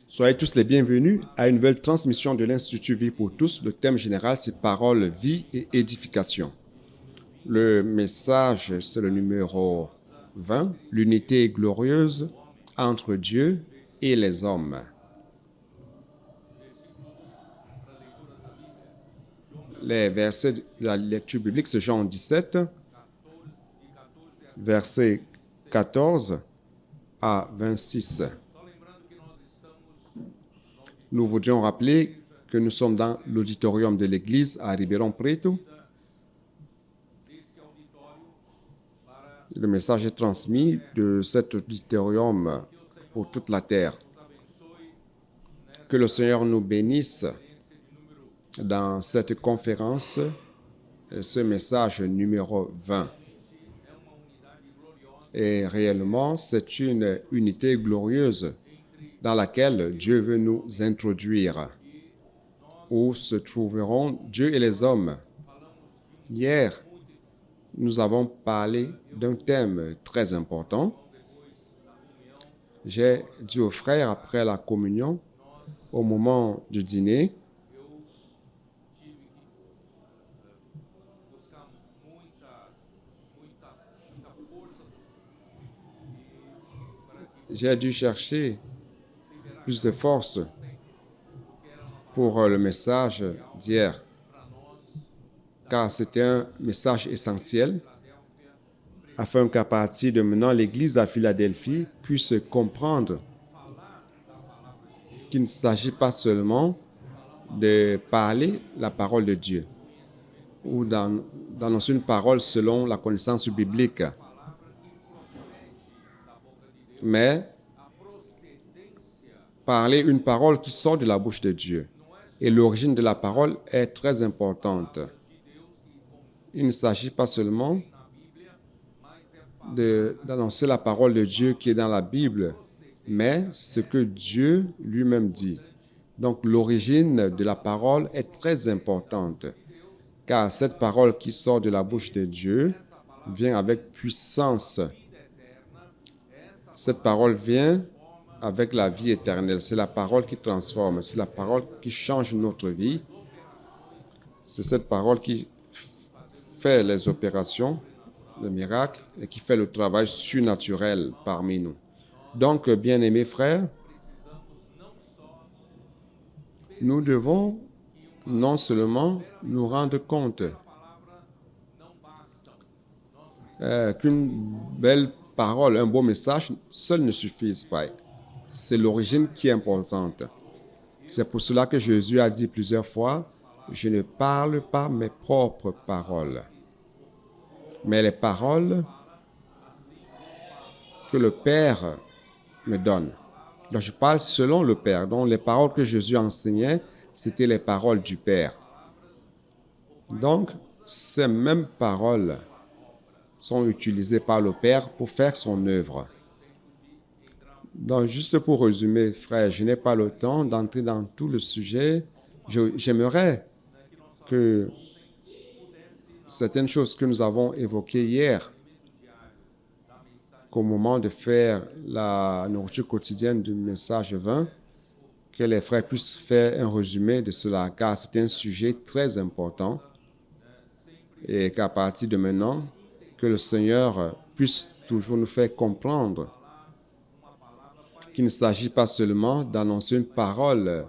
Soyez tous les bienvenus à une nouvelle transmission de l'Institut Vie pour tous. Le thème général, c'est Parole, vie et édification. Le message, c'est le numéro 20, l'unité glorieuse entre Dieu et les hommes. Les versets de la lecture biblique, c'est Jean 17, versets 14 à 26. Nous voudrions rappeler que nous sommes dans l'auditorium de l'église à Ribeirão Preto. Le message est transmis de cet auditorium pour toute la terre. Que le Seigneur nous bénisse dans cette conférence, ce message numéro 20. Et réellement, c'est une unité glorieuse dans laquelle Dieu veut nous introduire, où se trouveront Dieu et les hommes. Hier, nous avons parlé d'un thème très important. J'ai dit aux frères après la communion, au moment du dîner, j'ai dû chercher plus de force pour le message d'hier, car c'était un message essentiel, afin qu'à partir de maintenant, l'Église à Philadelphie puisse comprendre qu'il ne s'agit pas seulement de parler la parole de Dieu ou d'annoncer une parole selon la connaissance biblique, mais parler une parole qui sort de la bouche de Dieu. Et l'origine de la parole est très importante. Il ne s'agit pas seulement d'annoncer la parole de Dieu qui est dans la Bible, mais ce que Dieu lui-même dit. Donc l'origine de la parole est très importante, car cette parole qui sort de la bouche de Dieu vient avec puissance. Cette parole vient avec la vie éternelle. C'est la parole qui transforme, c'est la parole qui change notre vie. C'est cette parole qui fait les opérations, les miracles, et qui fait le travail surnaturel parmi nous. Donc, bien-aimés frères, nous devons non seulement nous rendre compte qu'une belle parole, un beau message, seul ne suffisent pas. C'est l'origine qui est importante. C'est pour cela que Jésus a dit plusieurs fois, « Je ne parle pas mes propres paroles, mais les paroles que le Père me donne. » Donc, je parle selon le Père. Donc, les paroles que Jésus enseignait, c'était les paroles du Père. Donc, ces mêmes paroles sont utilisées par le Père pour faire son œuvre. Donc, juste pour résumer, frère, je n'ai pas le temps d'entrer dans tout le sujet. J'aimerais que certaines choses que nous avons évoquées hier, qu'au moment de faire la nourriture quotidienne du message 20, que les frères puissent faire un résumé de cela, car c'est un sujet très important et qu'à partir de maintenant, que le Seigneur puisse toujours nous faire comprendre qu'il ne s'agit pas seulement d'annoncer une parole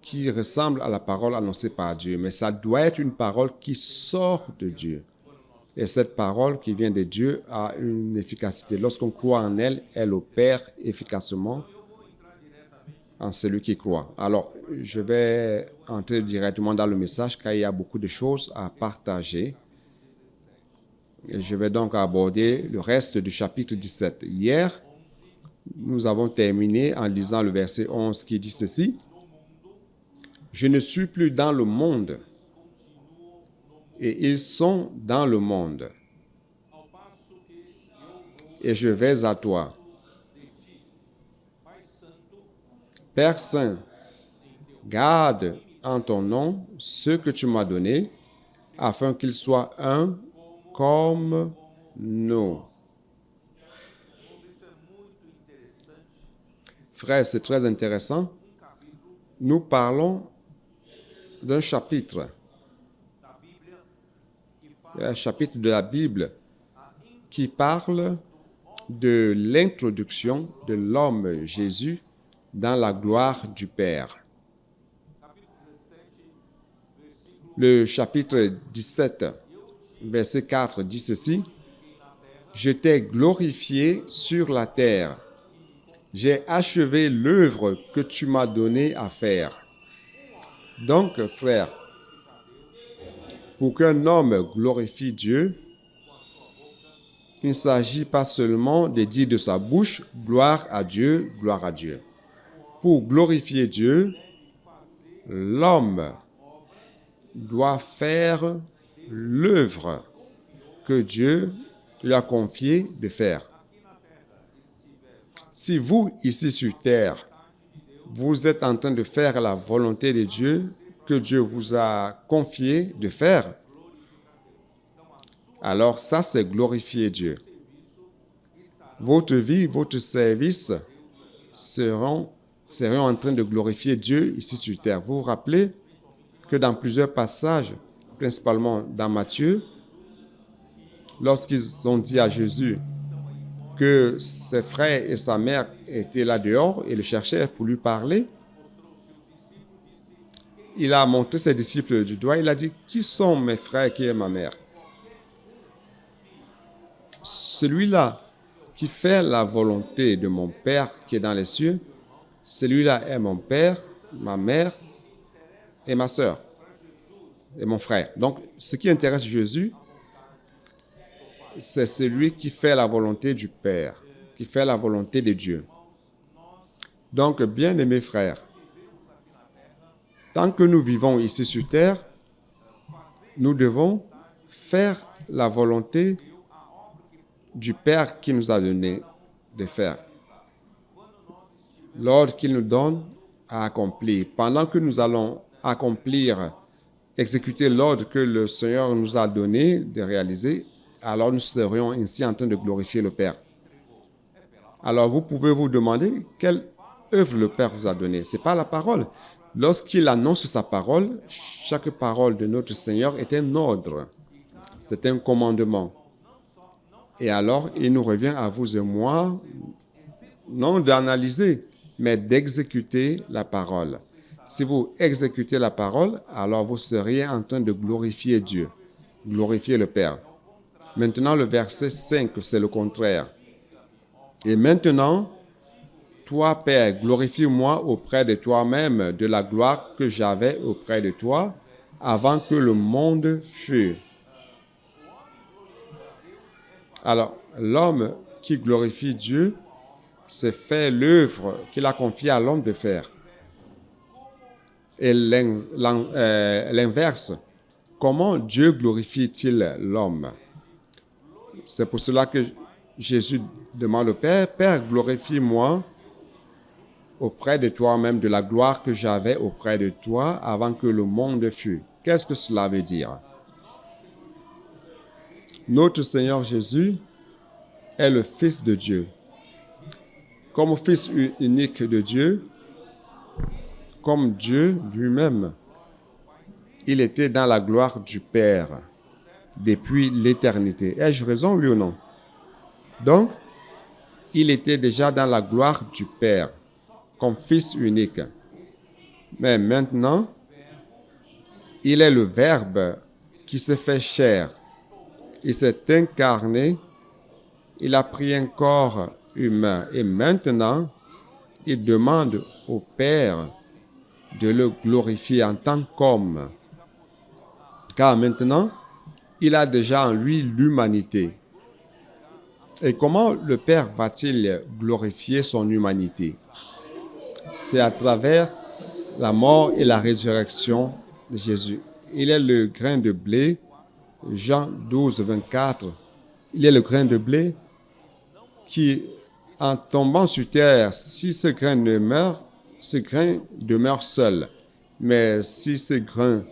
qui ressemble à la parole annoncée par Dieu, mais ça doit être une parole qui sort de Dieu. Et cette parole qui vient de Dieu a une efficacité. Lorsqu'on croit en elle, elle opère efficacement en celui qui croit. Alors, je vais entrer directement dans le message car il y a beaucoup de choses à partager. Et je vais donc aborder le reste du chapitre 17. Hier, nous avons terminé en lisant le verset 11 qui dit ceci. « Je ne suis plus dans le monde, et ils sont dans le monde. Et je vais à toi. Père Saint, garde en ton nom ceux que tu m'as donnés, afin qu'ils soient un comme nous. » Frères, c'est très intéressant. Nous parlons d'un chapitre, un chapitre de la Bible qui parle de l'introduction de l'homme Jésus dans la gloire du Père. Le chapitre 17, verset 4 dit ceci: « Je t'ai glorifié sur la terre. J'ai achevé l'œuvre que tu m'as donné à faire. » Donc, frère, pour qu'un homme glorifie Dieu, il ne s'agit pas seulement de dire de sa bouche « gloire à Dieu, gloire à Dieu ». Pour glorifier Dieu, l'homme doit faire l'œuvre que Dieu lui a confié de faire. Si vous, ici sur terre, vous êtes en train de faire la volonté de Dieu que Dieu vous a confié de faire, alors ça, c'est glorifier Dieu. Votre vie, votre service seront en train de glorifier Dieu ici sur terre. Vous vous rappelez que dans plusieurs passages, principalement dans Matthieu, lorsqu'ils ont dit à Jésus que ses frères et sa mère étaient là dehors et le cherchaient pour lui parler, il a montré ses disciples du doigt, il a dit « Qui sont mes frères, qui est ma mère ?» Celui-là qui fait la volonté de mon Père qui est dans les cieux, celui-là est mon Père, ma mère et ma sœur et mon frère. Donc, ce qui intéresse Jésus, c'est celui qui fait la volonté du Père, qui fait la volonté de Dieu. Donc, bien-aimés frères, tant que nous vivons ici sur terre, nous devons faire la volonté du Père qui nous a donné de faire. L'ordre qu'il nous donne à accomplir. Pendant que nous allons accomplir, exécuter l'ordre que le Seigneur nous a donné de réaliser, alors nous serions ainsi en train de glorifier le Père. Alors vous pouvez vous demander quelle œuvre le Père vous a donnée. Ce n'est pas la parole. Lorsqu'il annonce sa parole, chaque parole de notre Seigneur est un ordre. C'est un commandement. Et alors, il nous revient à vous et moi, non d'analyser, mais d'exécuter la parole. Si vous exécutez la parole, alors vous seriez en train de glorifier Dieu, glorifier le Père. Maintenant, le verset 5, c'est le contraire. Et maintenant, toi, Père, glorifie-moi auprès de toi-même de la gloire que j'avais auprès de toi avant que le monde fût. Alors, l'homme qui glorifie Dieu, c'est faire l'œuvre qu'il a confiée à l'homme de faire. Et l'inverse, comment Dieu glorifie-t-il l'homme? C'est pour cela que Jésus demande au Père, « Père, glorifie-moi auprès de toi-même de la gloire que j'avais auprès de toi avant que le monde fût. » Qu'est-ce que cela veut dire? Notre Seigneur Jésus est le Fils de Dieu. Comme Fils unique de Dieu, comme Dieu lui-même, il était dans la gloire du Père depuis l'éternité. Ai-je raison, oui ou non? Donc, il était déjà dans la gloire du Père, comme Fils unique. Mais maintenant, il est le Verbe qui se fait chair. Il s'est incarné, il a pris un corps humain et maintenant, il demande au Père de le glorifier en tant qu'homme. Car maintenant, il a déjà en lui l'humanité. Et comment le Père va-t-il glorifier son humanité? C'est à travers la mort et la résurrection de Jésus. Il est le grain de blé, Jean 12, 24. Il est le grain de blé qui, en tombant sur terre, si ce grain ne meurt, ce grain demeure seul. Mais si ce grain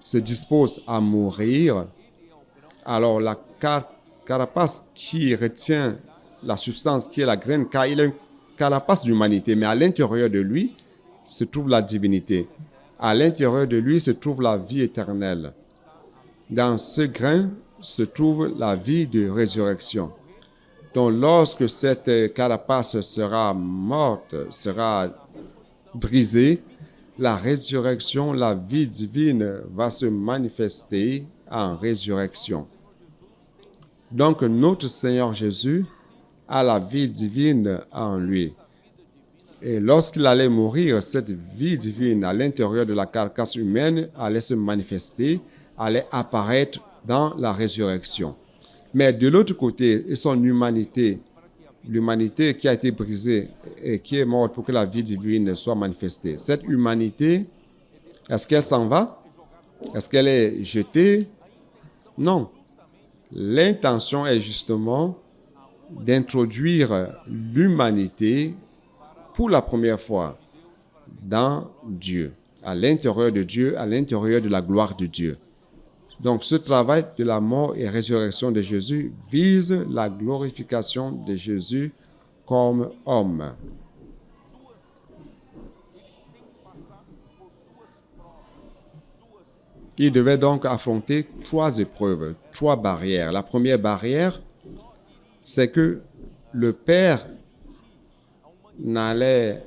se dispose à mourir, alors la carapace qui retient la substance qui est la graine, car il est une carapace d'humanité, mais à l'intérieur de lui se trouve la divinité. À l'intérieur de lui se trouve la vie éternelle. Dans ce grain se trouve la vie de résurrection. Donc, lorsque cette carapace sera morte, sera brisée, la résurrection, la vie divine va se manifester en résurrection. Donc, notre Seigneur Jésus a la vie divine en lui. Et lorsqu'il allait mourir, cette vie divine à l'intérieur de la carcasse humaine allait se manifester, allait apparaître dans la résurrection. Mais de l'autre côté, son humanité, l'humanité qui a été brisée et qui est morte pour que la vie divine soit manifestée. Cette humanité, est-ce qu'elle s'en va? Est-ce qu'elle est jetée? Non. L'intention est justement d'introduire l'humanité pour la première fois dans Dieu, à l'intérieur de Dieu, à l'intérieur de la gloire de Dieu. Donc, ce travail de la mort et résurrection de Jésus vise la glorification de Jésus comme homme. Il devait donc affronter 3 épreuves, 3 barrières. La première barrière, c'est que le Père n'allait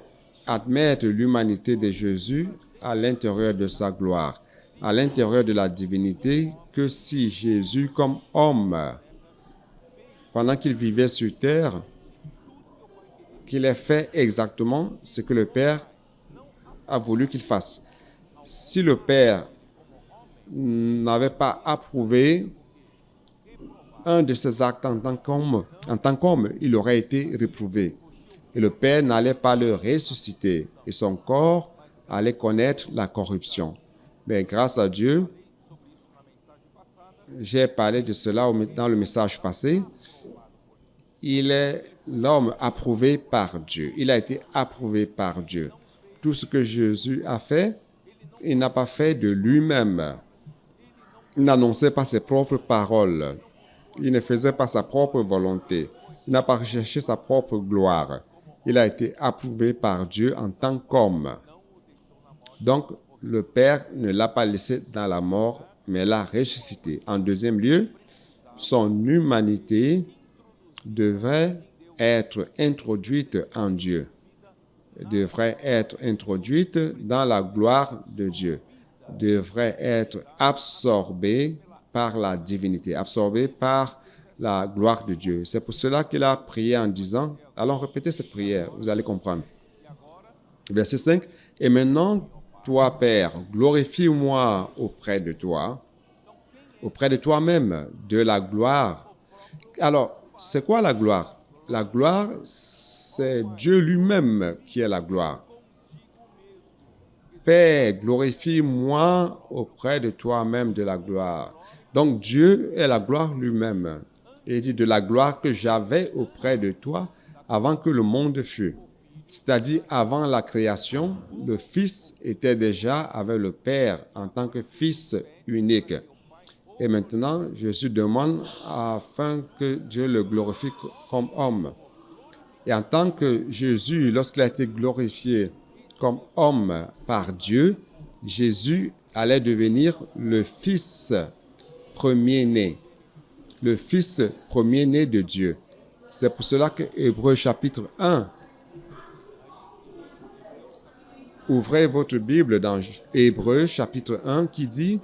admettre l'humanité de Jésus à l'intérieur de sa gloire, à l'intérieur de la divinité, que si Jésus, comme homme, pendant qu'il vivait sur terre, qu'il ait fait exactement ce que le Père a voulu qu'il fasse. Si le Père n'avait pas approuvé un de ses actes en tant qu'homme, il aurait été réprouvé. Et le Père n'allait pas le ressusciter et son corps allait connaître la corruption. Mais grâce à Dieu, j'ai parlé de cela dans le message passé, il est l'homme approuvé par Dieu. Il a été approuvé par Dieu. Tout ce que Jésus a fait, il n'a pas fait de lui-même. Il n'annonçait pas ses propres paroles. Il ne faisait pas sa propre volonté. Il n'a pas recherché sa propre gloire. Il a été approuvé par Dieu en tant qu'homme. Donc, le Père ne l'a pas laissé dans la mort, mais l'a ressuscité. En deuxième lieu, son humanité devrait être introduite en Dieu, devrait être introduite dans la gloire de Dieu, devrait être absorbée par la divinité, absorbée par la gloire de Dieu. C'est pour cela qu'il a prié en disant, allons répéter cette prière, vous allez comprendre. Verset 5, « Et maintenant, toi, Père, glorifie-moi auprès de toi-même, de la gloire. » Alors, c'est quoi la gloire? La gloire, c'est Dieu lui-même qui est la gloire. Père, glorifie-moi auprès de toi-même de la gloire. Donc, Dieu est la gloire lui-même. Et il dit de la gloire que j'avais auprès de toi avant que le monde fût. C'est-à-dire, avant la création, le Fils était déjà avec le Père en tant que Fils unique. Et maintenant, Jésus demande afin que Dieu le glorifie comme homme. Et en tant que Jésus, lorsqu'il a été glorifié comme homme par Dieu, Jésus allait devenir le Fils premier-né. Le Fils premier-né de Dieu. C'est pour cela que Hébreux chapitre 1, ouvrez votre Bible dans Hébreux chapitre 1 qui dit,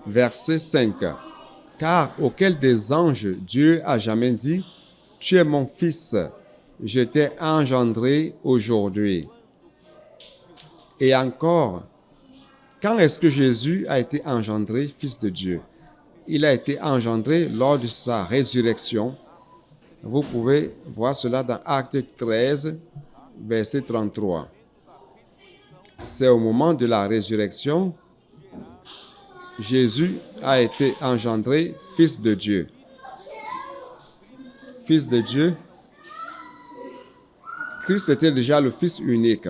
verset 5, « Car auquel des anges Dieu a jamais dit, « Tu es mon fils, je t'ai engendré aujourd'hui. » Et encore, quand est-ce que Jésus a été engendré fils de Dieu? Il a été engendré lors de sa résurrection. Vous pouvez voir cela dans Acte 13, verset 33. C'est au moment de la résurrection, Jésus a été engendré fils de Dieu. Fils de Dieu. Christ était déjà le Fils unique.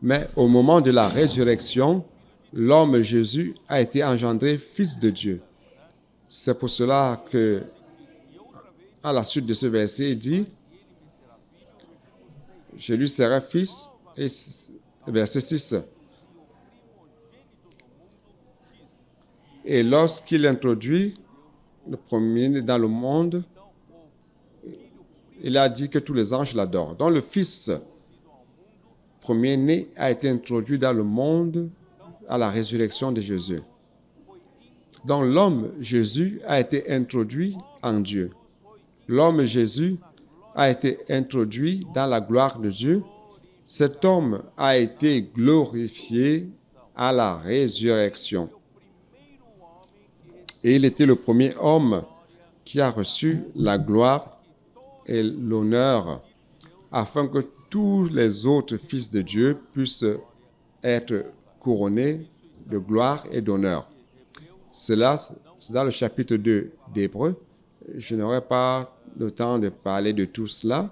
Mais au moment de la résurrection, l'homme Jésus a été engendré fils de Dieu. C'est pour cela que à la suite de ce verset, il dit, je lui serai fils, et verset 6. Et lorsqu'il introduit le premier dans le monde, il a dit que tous les anges l'adorent. Donc le fils premier-né a été introduit dans le monde à la résurrection de Jésus. Donc l'homme Jésus a été introduit en Dieu. L'homme Jésus a été introduit dans la gloire de Dieu. Cet homme a été glorifié à la résurrection. Et il était le premier homme qui a reçu la gloire et l'honneur afin que tous les autres fils de Dieu puissent être couronnés de gloire et d'honneur. Cela, c'est dans le chapitre 2 d'Hébreux. Je n'aurai pas le temps de parler de tout cela.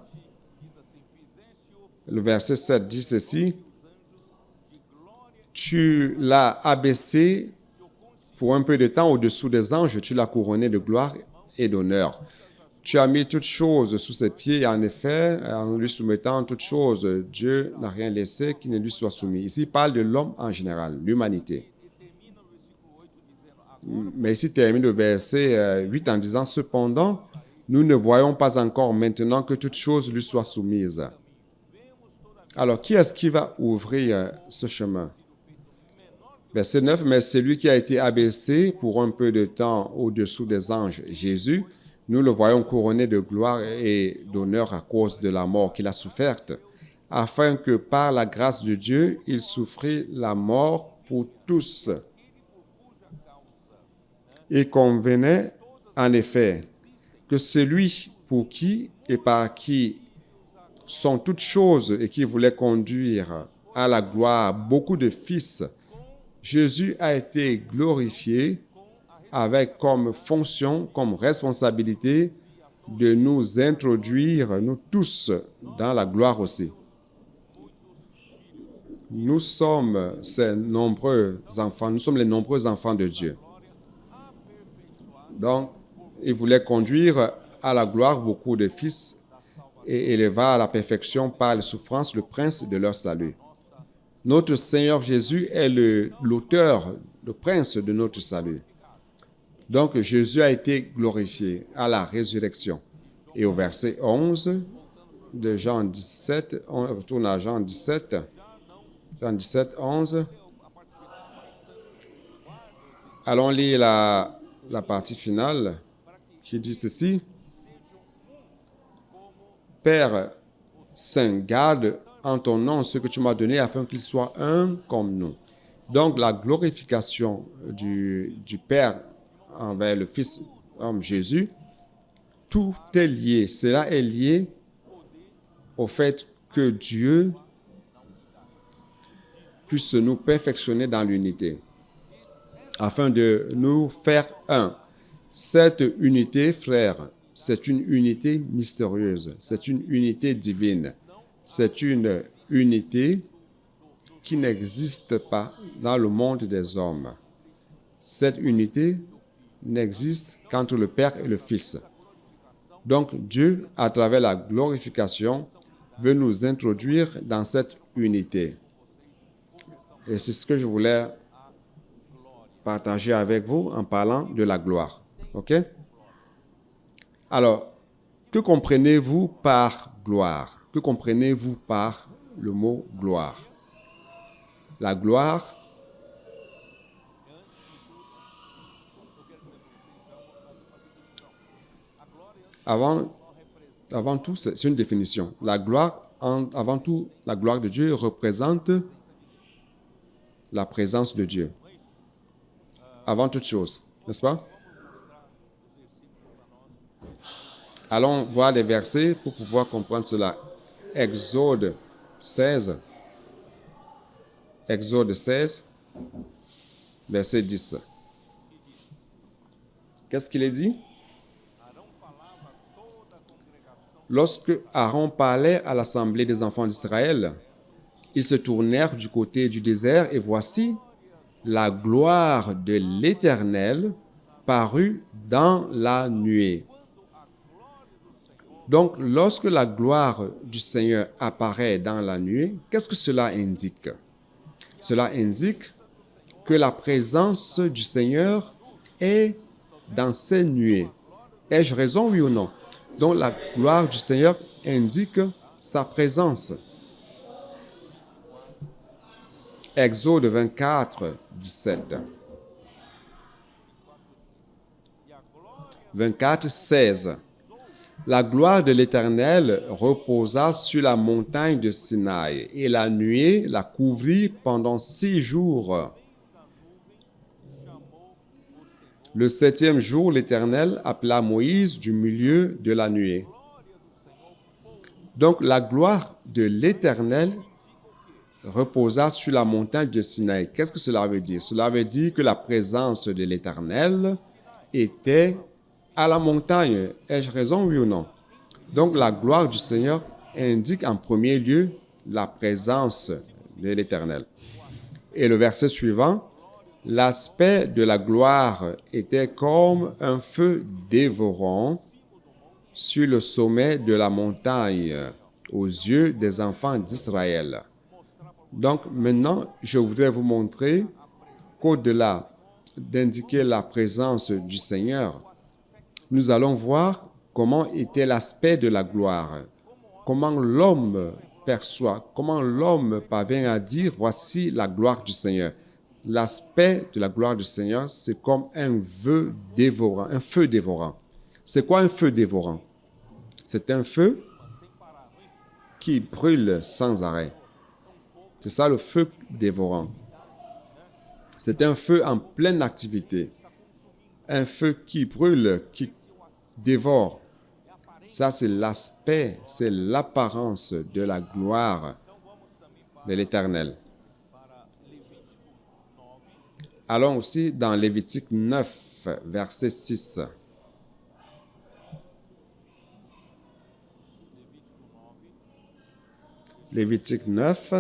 Le verset 7 dit ceci. Tu l'as abaissé pour un peu de temps au-dessous des anges, tu l'as couronné de gloire et d'honneur. Tu as mis toutes choses sous ses pieds, et en effet, en lui soumettant toutes choses, Dieu n'a rien laissé qui ne lui soit soumis. Ici, il parle de l'homme en général, l'humanité. Mais ici, termine le verset 8 en disant, « Cependant, nous ne voyons pas encore maintenant que toutes choses lui soient soumises. » Alors, qui est-ce qui va ouvrir ce chemin? Verset 9, « Mais celui qui a été abaissé pour un peu de temps au-dessous des anges, Jésus, nous le voyons couronné de gloire et d'honneur à cause de la mort qu'il a soufferte, afin que par la grâce de Dieu, il souffrit la mort pour tous. Il convenait en effet que celui pour qui et par qui sont toutes choses et qui voulait conduire à la gloire beaucoup de fils, Jésus a été glorifié avec comme fonction, comme responsabilité de nous introduire, nous tous, dans la gloire aussi. Nous sommes ces nombreux enfants, nous sommes les nombreux enfants de Dieu. Donc, il voulait conduire à la gloire beaucoup de fils et éleva à la perfection par les souffrances le prince de leur salut. Notre Seigneur Jésus est l'auteur, le prince de notre salut. Donc, Jésus a été glorifié à la résurrection. Et au verset 11 de Jean 17, on retourne à Jean 17, 11. Allons lire la partie finale qui dit ceci. Père Saint, garde en ton nom ce que tu m'as donné afin qu'il soit un comme nous. Donc, la glorification du Père envers le Fils homme Jésus, tout est lié. Cela est lié au fait que Dieu puisse nous perfectionner dans l'unité, afin de nous faire un. Cette unité, frère, c'est une unité mystérieuse, c'est une unité divine, c'est une unité qui n'existe pas dans le monde des hommes. Cette unité n'existe qu'entre le Père et le Fils. Donc Dieu, à travers la glorification, veut nous introduire dans cette unité. Et c'est ce que je voulais partager avec vous en parlant de la gloire. OK? Alors, que comprenez-vous par gloire? Que comprenez-vous par le mot gloire? La gloire, avant tout, c'est une définition. La gloire, avant tout, la gloire de Dieu représente la présence de Dieu. Avant toute chose, n'est-ce pas? Allons voir les versets pour pouvoir comprendre cela. Exode 16. Exode 16, verset 10. Qu'est-ce qu'il est dit? Lorsque Aaron parlait à l'assemblée des enfants d'Israël, ils se tournèrent du côté du désert et voici, la gloire de l'Éternel parut dans la nuée. Donc, lorsque la gloire du Seigneur apparaît dans la nuée, qu'est-ce que cela indique? Cela indique que la présence du Seigneur est dans ces nuées. Ai-je raison, oui ou non? Donc, la gloire du Seigneur indique sa présence. Exode 24, 17. 24, 16. La gloire de l'Éternel reposa sur la montagne de Sinaï, et la nuée la couvrit pendant 6 jours. Le 7e jour, l'Éternel appela Moïse du milieu de la nuée. Donc, la gloire de l'Éternel reposa sur la montagne de Sinaï. Qu'est-ce que cela veut dire? Cela veut dire que la présence de l'Éternel était à la montagne. Ai-je raison, oui ou non? Donc, la gloire du Seigneur indique en premier lieu la présence de l'Éternel. Et le verset suivant, l'aspect de la gloire était comme un feu dévorant sur le sommet de la montagne aux yeux des enfants d'Israël. Donc, maintenant, je voudrais vous montrer qu'au-delà d'indiquer la présence du Seigneur, nous allons voir comment était l'aspect de la gloire, comment l'homme perçoit, comment l'homme parvient à dire « voici la gloire du Seigneur ». L'aspect de la gloire du Seigneur, c'est comme un feu dévorant, un feu dévorant. C'est quoi un feu dévorant? C'est un feu qui brûle sans arrêt. C'est ça le feu dévorant. C'est un feu en pleine activité. Un feu qui brûle, qui dévore. Ça, c'est l'aspect, c'est l'apparence de la gloire de l'Éternel. Allons aussi dans Lévitique 9, verset 6. Lévitique 9,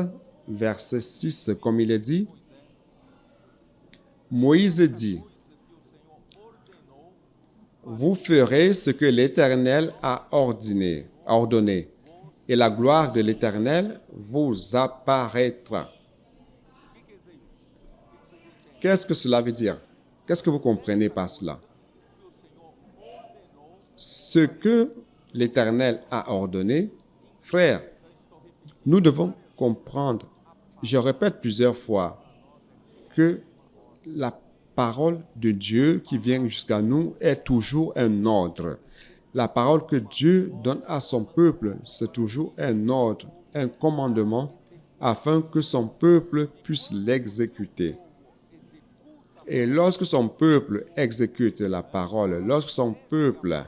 verset 6, comme il est dit, Moïse dit, « Vous ferez ce que l'Éternel a ordonné, et la gloire de l'Éternel vous apparaîtra. » Qu'est-ce que cela veut dire? Qu'est-ce que vous comprenez par cela? Ce que l'Éternel a ordonné, frère, nous devons comprendre, je répète plusieurs fois, que la parole de Dieu qui vient jusqu'à nous est toujours un ordre. La parole que Dieu donne à son peuple, c'est toujours un ordre, un commandement, afin que son peuple puisse l'exécuter. Et lorsque son peuple exécute la parole, lorsque son peuple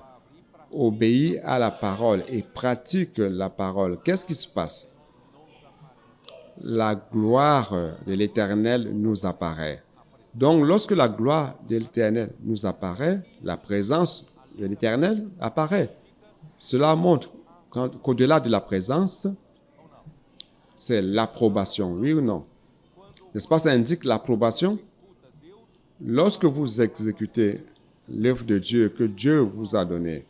obéit à la parole et pratique la parole, qu'est-ce qui se passe? La gloire de l'Éternel nous apparaît. Donc, lorsque la gloire de l'Éternel nous apparaît, la présence de l'Éternel apparaît. Cela montre qu'au-delà de la présence, c'est l'approbation, oui ou non? N'est-ce pas, ça indique l'approbation? Lorsque vous exécutez l'œuvre de Dieu que Dieu vous a donnée,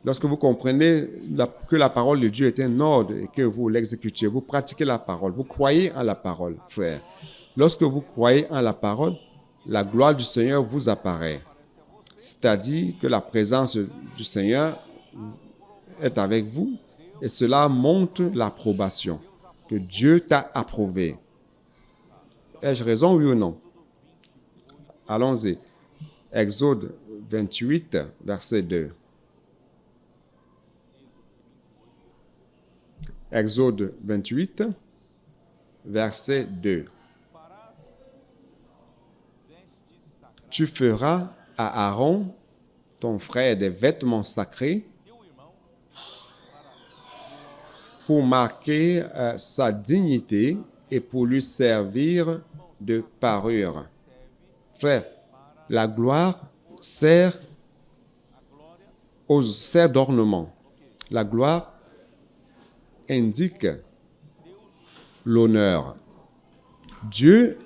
lorsque vous comprenez que la parole de Dieu est un ordre et que vous l'exécutez, vous pratiquez la parole, vous croyez en la parole, frère. Lorsque vous croyez en la parole, la gloire du Seigneur vous apparaît. C'est-à-dire que la présence du Seigneur est avec vous et cela montre l'approbation, que Dieu t'a approuvé. Ai-je raison, oui ou non? Allons-y. Exode 28, verset 2. Exode 28, verset 2. Tu feras à Aaron, ton frère, des vêtements sacrés pour marquer sa dignité et pour lui servir de parure. Frère, la gloire sert d'ornement. La gloire indique l'honneur. Dieu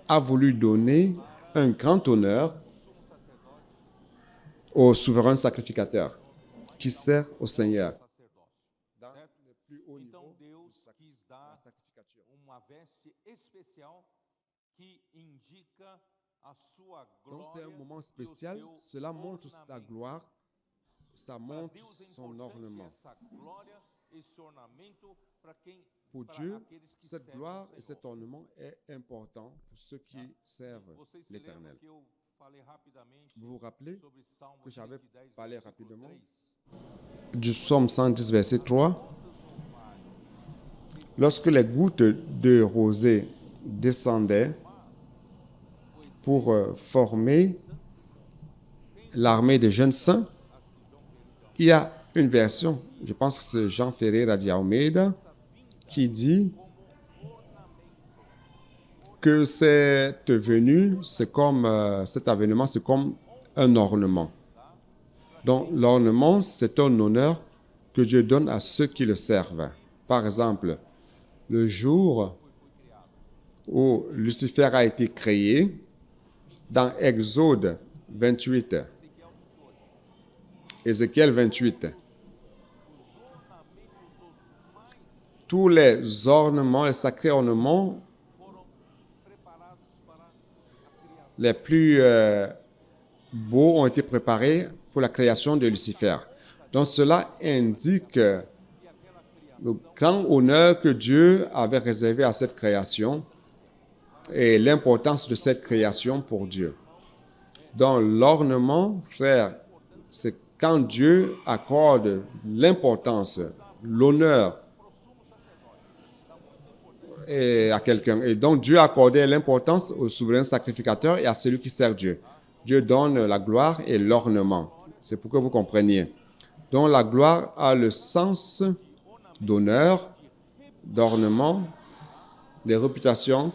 a voulu donner un grand honneur au souverain sacrificateur qui sert au Seigneur. quis dar sacrificature. uma veste especial que indica a sua Donc c'est un glória moment e o spécial, seu cela montre sa ornamento. gloire, ça Para montre Deus é son importante ornement. essa glória, esse ornamento para Pour para Dieu, aqueles que cette servem gloire ao et Senhor. cet ornement est important pour ceux qui servent Vocês se lembram l'Éternel. que eu falei rapidamente Vous vous rappelez sobre Salmo que j'avais 110, parlé versículo rapidement 3? du psaume 110, verset 3? Lorsque les gouttes de rosée descendaient pour former l'armée des jeunes saints, il y a une version, je pense que c'est Jean Ferreira de Almeida, qui dit que cette venue, cet avènement, c'est comme un ornement. Donc, l'ornement, c'est un honneur que Dieu donne à ceux qui le servent. Par exemple, le jour où Lucifer a été créé, dans Exode 28, Ézéchiel 28, tous les ornements, les sacrés ornements les plus beaux ont été préparés pour la création de Lucifer. Donc cela indique le grand honneur que Dieu avait réservé à cette création et l'importance de cette création pour Dieu. Donc l'ornement, frère, c'est quand Dieu accorde l'importance, l'honneur à quelqu'un. Et donc Dieu accordait l'importance au souverain sacrificateur et à celui qui sert Dieu. Dieu donne la gloire et l'ornement. C'est pour que vous compreniez. Donc la gloire a le sens d'honneur, d'ornement, de réputation.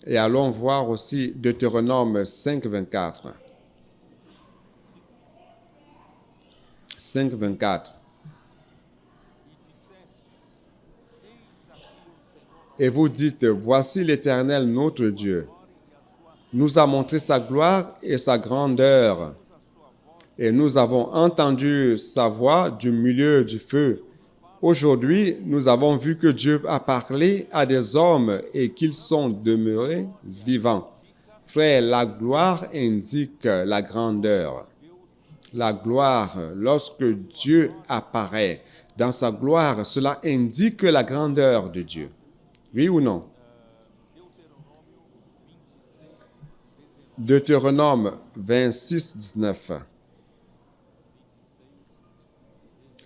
Et allons voir aussi Deutéronome 5, 24. 5, 24. Et vous dites, voici l'Éternel notre Dieu, nous a montré sa gloire et sa grandeur, et nous avons entendu sa voix du milieu du feu. Aujourd'hui, nous avons vu que Dieu a parlé à des hommes et qu'ils sont demeurés vivants. Frère, la gloire indique la grandeur. La gloire, lorsque Dieu apparaît dans sa gloire, cela indique la grandeur de Dieu. Oui ou non? Deutéronome 26, 19.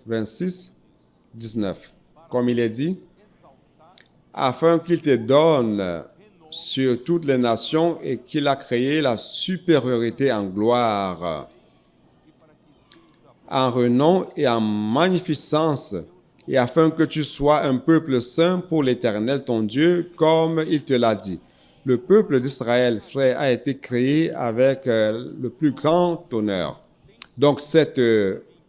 26, 19. Comme il est dit, afin qu'il te donne sur toutes les nations et qu'il a créé la supériorité en gloire, en renom et en magnificence, et afin que tu sois un peuple saint pour l'Éternel ton Dieu, comme il te l'a dit. Le peuple d'Israël, frère, a été créé avec le plus grand honneur. Donc cette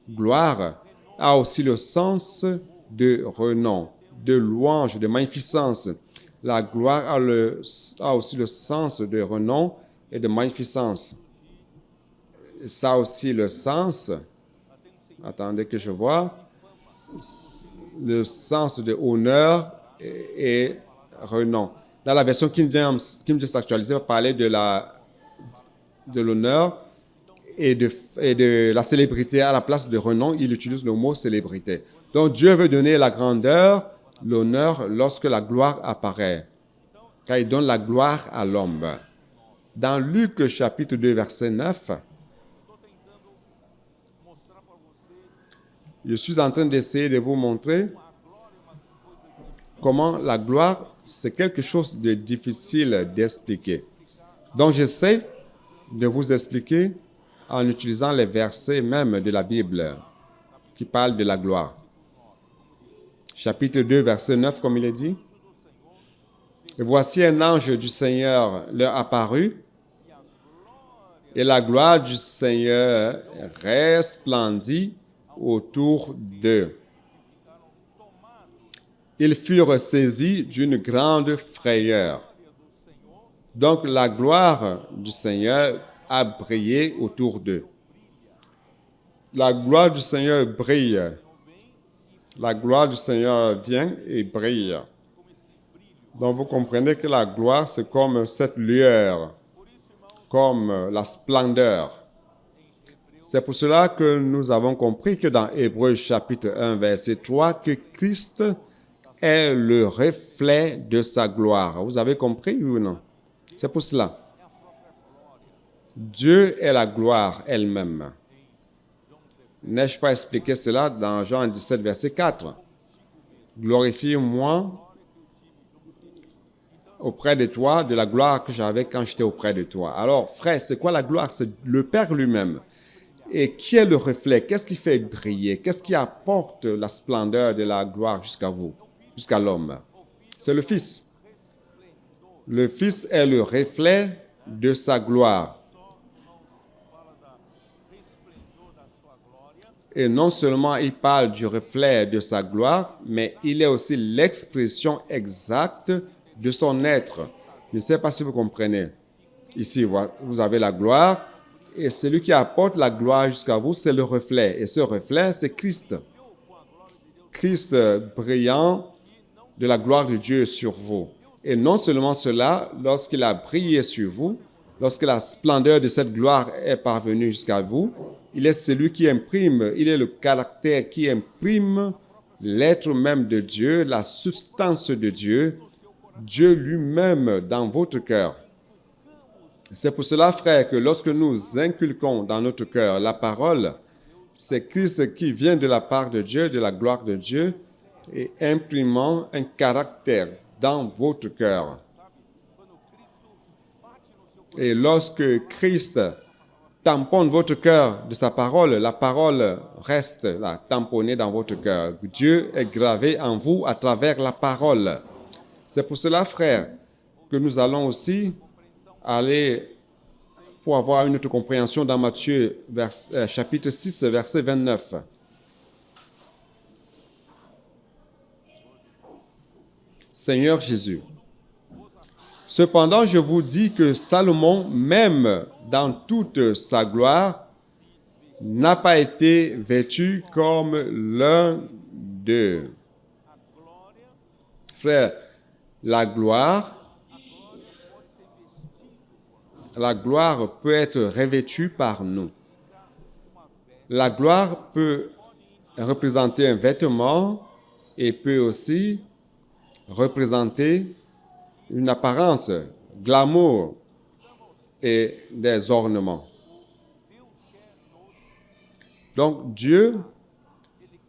gloire a aussi le sens de renom, de louange, de magnificence. La gloire a aussi le sens de renom et de magnificence. Ça a aussi le sens, attendez que je vois, le sens de honneur et renom. Dans la version King James actualisée, on va parler de l'honneur et de la célébrité. À la place de renom, il utilise le mot célébrité. Donc Dieu veut donner la grandeur, l'honneur lorsque la gloire apparaît, car il donne la gloire à l'homme. Dans Luc chapitre 2, verset 9, je suis en train d'essayer de vous montrer comment la gloire, c'est quelque chose de difficile d'expliquer. Donc, j'essaie de vous expliquer en utilisant les versets même de la Bible qui parlent de la gloire. Chapitre 2, verset 9, comme il est dit. Et voici un ange du Seigneur leur apparut, et la gloire du Seigneur resplendit autour d'eux. Ils furent saisis d'une grande frayeur. Donc la gloire du Seigneur a brillé autour d'eux. La gloire du Seigneur brille. la gloire du Seigneur vient et brille. Donc vous comprenez que la gloire, c'est comme cette lueur, comme la splendeur. C'est pour cela que nous avons compris que dans Hébreux chapitre 1, verset 3, que Christ est le reflet de sa gloire. Vous avez compris, oui ou non? C'est pour cela. Dieu est la gloire elle-même. N'ai-je pas expliqué cela dans Jean 17, verset 4? Glorifie-moi auprès de toi de la gloire que j'avais quand j'étais auprès de toi. Alors, frère, c'est quoi la gloire? C'est le Père lui-même. Et qui est le reflet? Qu'est-ce qui fait briller? Qu'est-ce qui apporte la splendeur de la gloire jusqu'à vous, jusqu'à l'homme? C'est le Fils. Le Fils est le reflet de sa gloire. Et non seulement il parle du reflet de sa gloire, mais il est aussi l'expression exacte de son être. Je ne sais pas si vous comprenez. Ici, vous avez la gloire, et celui qui apporte la gloire jusqu'à vous, c'est le reflet. Et ce reflet, c'est Christ. Christ brillant de la gloire de Dieu sur vous. Et non seulement cela, lorsqu'il a brillé sur vous, lorsque la splendeur de cette gloire est parvenue jusqu'à vous, il est celui qui imprime, il est le caractère qui imprime l'être même de Dieu, la substance de Dieu, Dieu lui-même dans votre cœur. C'est pour cela, frère, que lorsque nous inculquons dans notre cœur la parole, c'est Christ qui vient de la part de Dieu, de la gloire de Dieu, et imprimant un caractère dans votre cœur. Et lorsque Christ tamponne votre cœur de sa parole, la parole reste là, tamponnée dans votre cœur. Dieu est gravé en vous à travers la parole. C'est pour cela, frère, que nous allons aussi aller pour avoir une autre compréhension dans Matthieu chapitre 6, verset 29. Seigneur Jésus. Cependant, je vous dis que Salomon, même dans toute sa gloire, n'a pas été vêtu comme l'un d'eux. Frère, la gloire peut être revêtue par nous. La gloire peut représenter un vêtement et peut aussi représenter une apparence, glamour et des ornements. Donc Dieu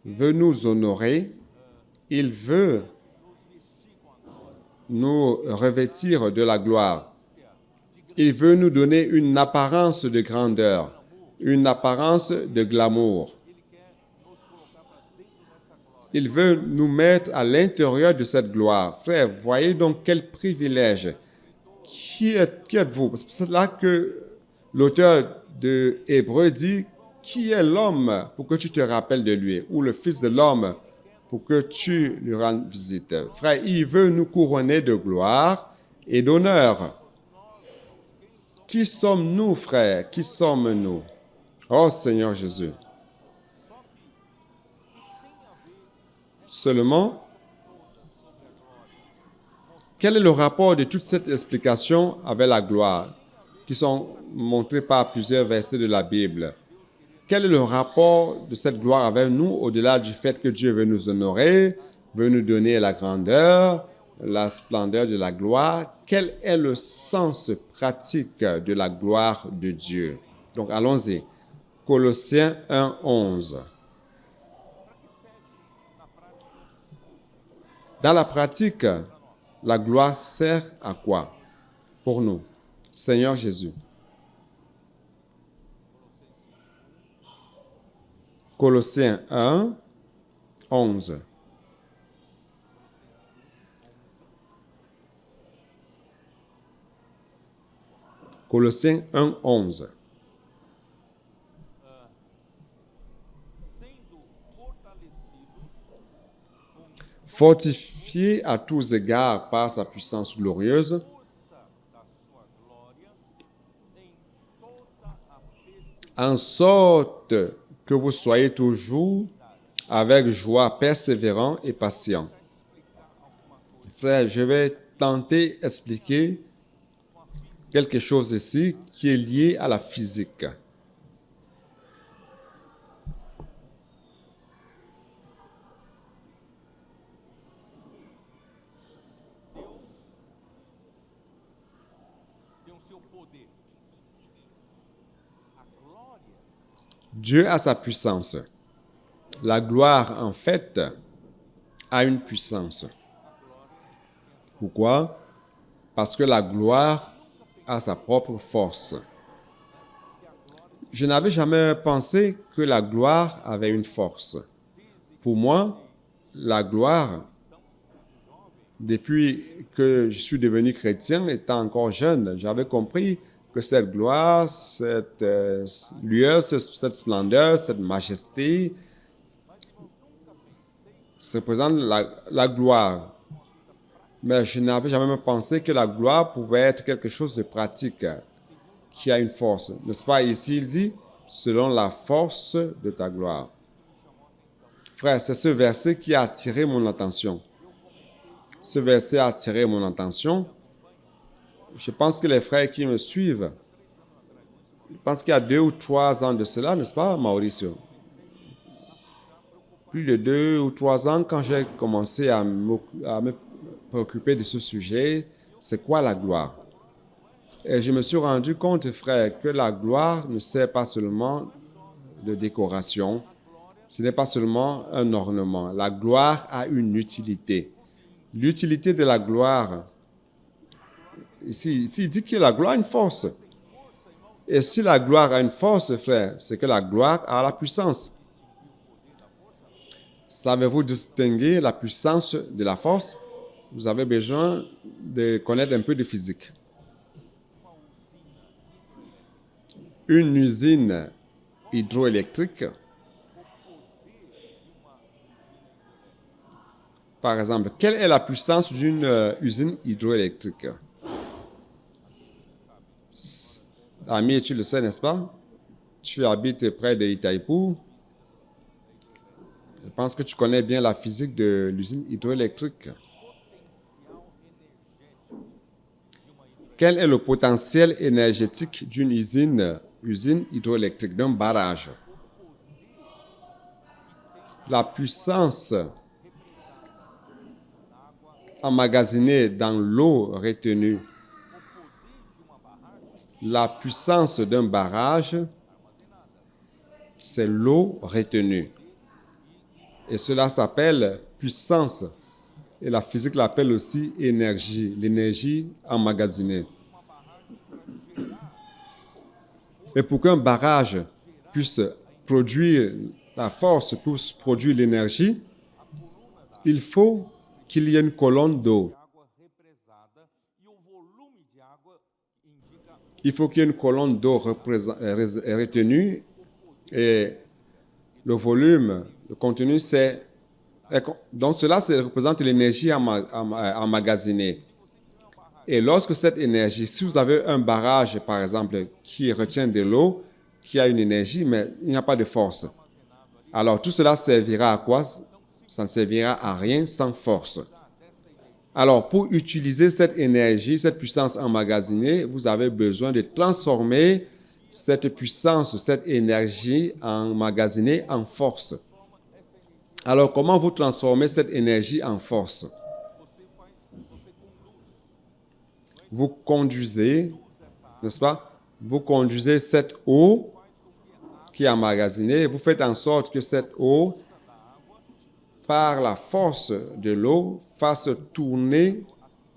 veut nous honorer, il veut nous revêtir de la gloire. Il veut nous donner une apparence de grandeur, une apparence de glamour. Il veut nous mettre à l'intérieur de cette gloire. Frère, voyez donc quel privilège. Qui êtes-vous? C'est là que l'auteur de Hébreux dit, qui est l'homme pour que tu te rappelles de lui? Ou le Fils de l'homme pour que tu lui rendes visite? Frère, il veut nous couronner de gloire et d'honneur. Qui sommes-nous, frère? Qui sommes-nous? Oh Seigneur Jésus. Seulement, quel est le rapport de toute cette explication avec la gloire qui sont montrés par plusieurs versets de la Bible? Quel est le rapport de cette gloire avec nous au-delà du fait que Dieu veut nous honorer, veut nous donner la grandeur, la splendeur de la gloire? Quel est le sens pratique de la gloire de Dieu? Donc allons-y. Colossiens 1, 11. Dans la pratique, la gloire sert à quoi pour nous? Seigneur Jésus. Colossiens 1, 11. Colossiens 1, 11. Fortifié à tous égards par sa puissance glorieuse, en sorte que vous soyez toujours avec joie, persévérant et patient. Frère, je vais tenter d'expliquer quelque chose ici qui est lié à la physique. Tem o seu poder. A glória Dieu a sa puissance. La gloire, en fait, a une puissance. Pourquoi? Parce que la gloire a sa propre force. Je n'avais jamais pensé que la gloire avait une force. Pour moi, la gloire, depuis que je suis devenu chrétien, étant encore jeune, j'avais compris que cette gloire, cette lueur, cette splendeur, cette majesté, ça représente la gloire. Mais je n'avais jamais pensé que la gloire pouvait être quelque chose de pratique, qui a une force. N'est-ce pas? Ici, il dit, selon la force de ta gloire. Frère, c'est ce verset qui a attiré mon attention. Ce verset a attiré mon attention. Je pense que les frères qui me suivent, je pense qu'il y a 2 ou 3 ans de cela, n'est-ce pas, Mauricio? Plus de 2 ou 3 ans, quand j'ai commencé à me préoccuper de ce sujet, c'est quoi la gloire? Et je me suis rendu compte, frère, que la gloire ne sert pas seulement de décoration, ce n'est pas seulement un ornement. La gloire a une utilité. L'utilité de la gloire, ici, il dit que la gloire a une force. Et si la gloire a une force, frère, c'est que la gloire a la puissance. Savez-vous distinguer la puissance de la force? Vous avez besoin de connaître un peu de physique. Une usine hydroélectrique, par exemple, quelle est la puissance d'une usine hydroélectrique? Ami, tu le sais, n'est-ce pas? Tu habites près de Itaipú. Je pense que tu connais bien la physique de l'usine hydroélectrique. Quel est le potentiel énergétique d'une usine hydroélectrique, d'un barrage? La puissance emmagasinée dans l'eau retenue. La puissance d'un barrage, c'est l'eau retenue. Et cela s'appelle puissance. Et la physique l'appelle aussi énergie, l'énergie emmagasinée. Et pour qu'un barrage puisse produire la force, puisse produire l'énergie, il faut qu'il y ait une colonne d'eau. água represada e o volume de água indica Il faut qu'il y ait une colonne d'eau retenue et le volume, le contenu, c'est... Donc cela représente l'énergie emmagasinée. Et lorsque cette énergie, si vous avez un barrage, par exemple, qui retient de l'eau, qui a une énergie, mais il n'y a pas de force. Alors tout cela servira à quoi? Ça ne servira à rien sans force. Alors pour utiliser cette énergie, cette puissance emmagasinée, vous avez besoin de transformer cette puissance, cette énergie emmagasinée en force. Alors comment vous transformez cette énergie en force? Vous conduisez, n'est-ce pas? Vous conduisez cette eau qui est emmagasinée, vous faites en sorte que cette eau, par la force de l'eau, fasse tourner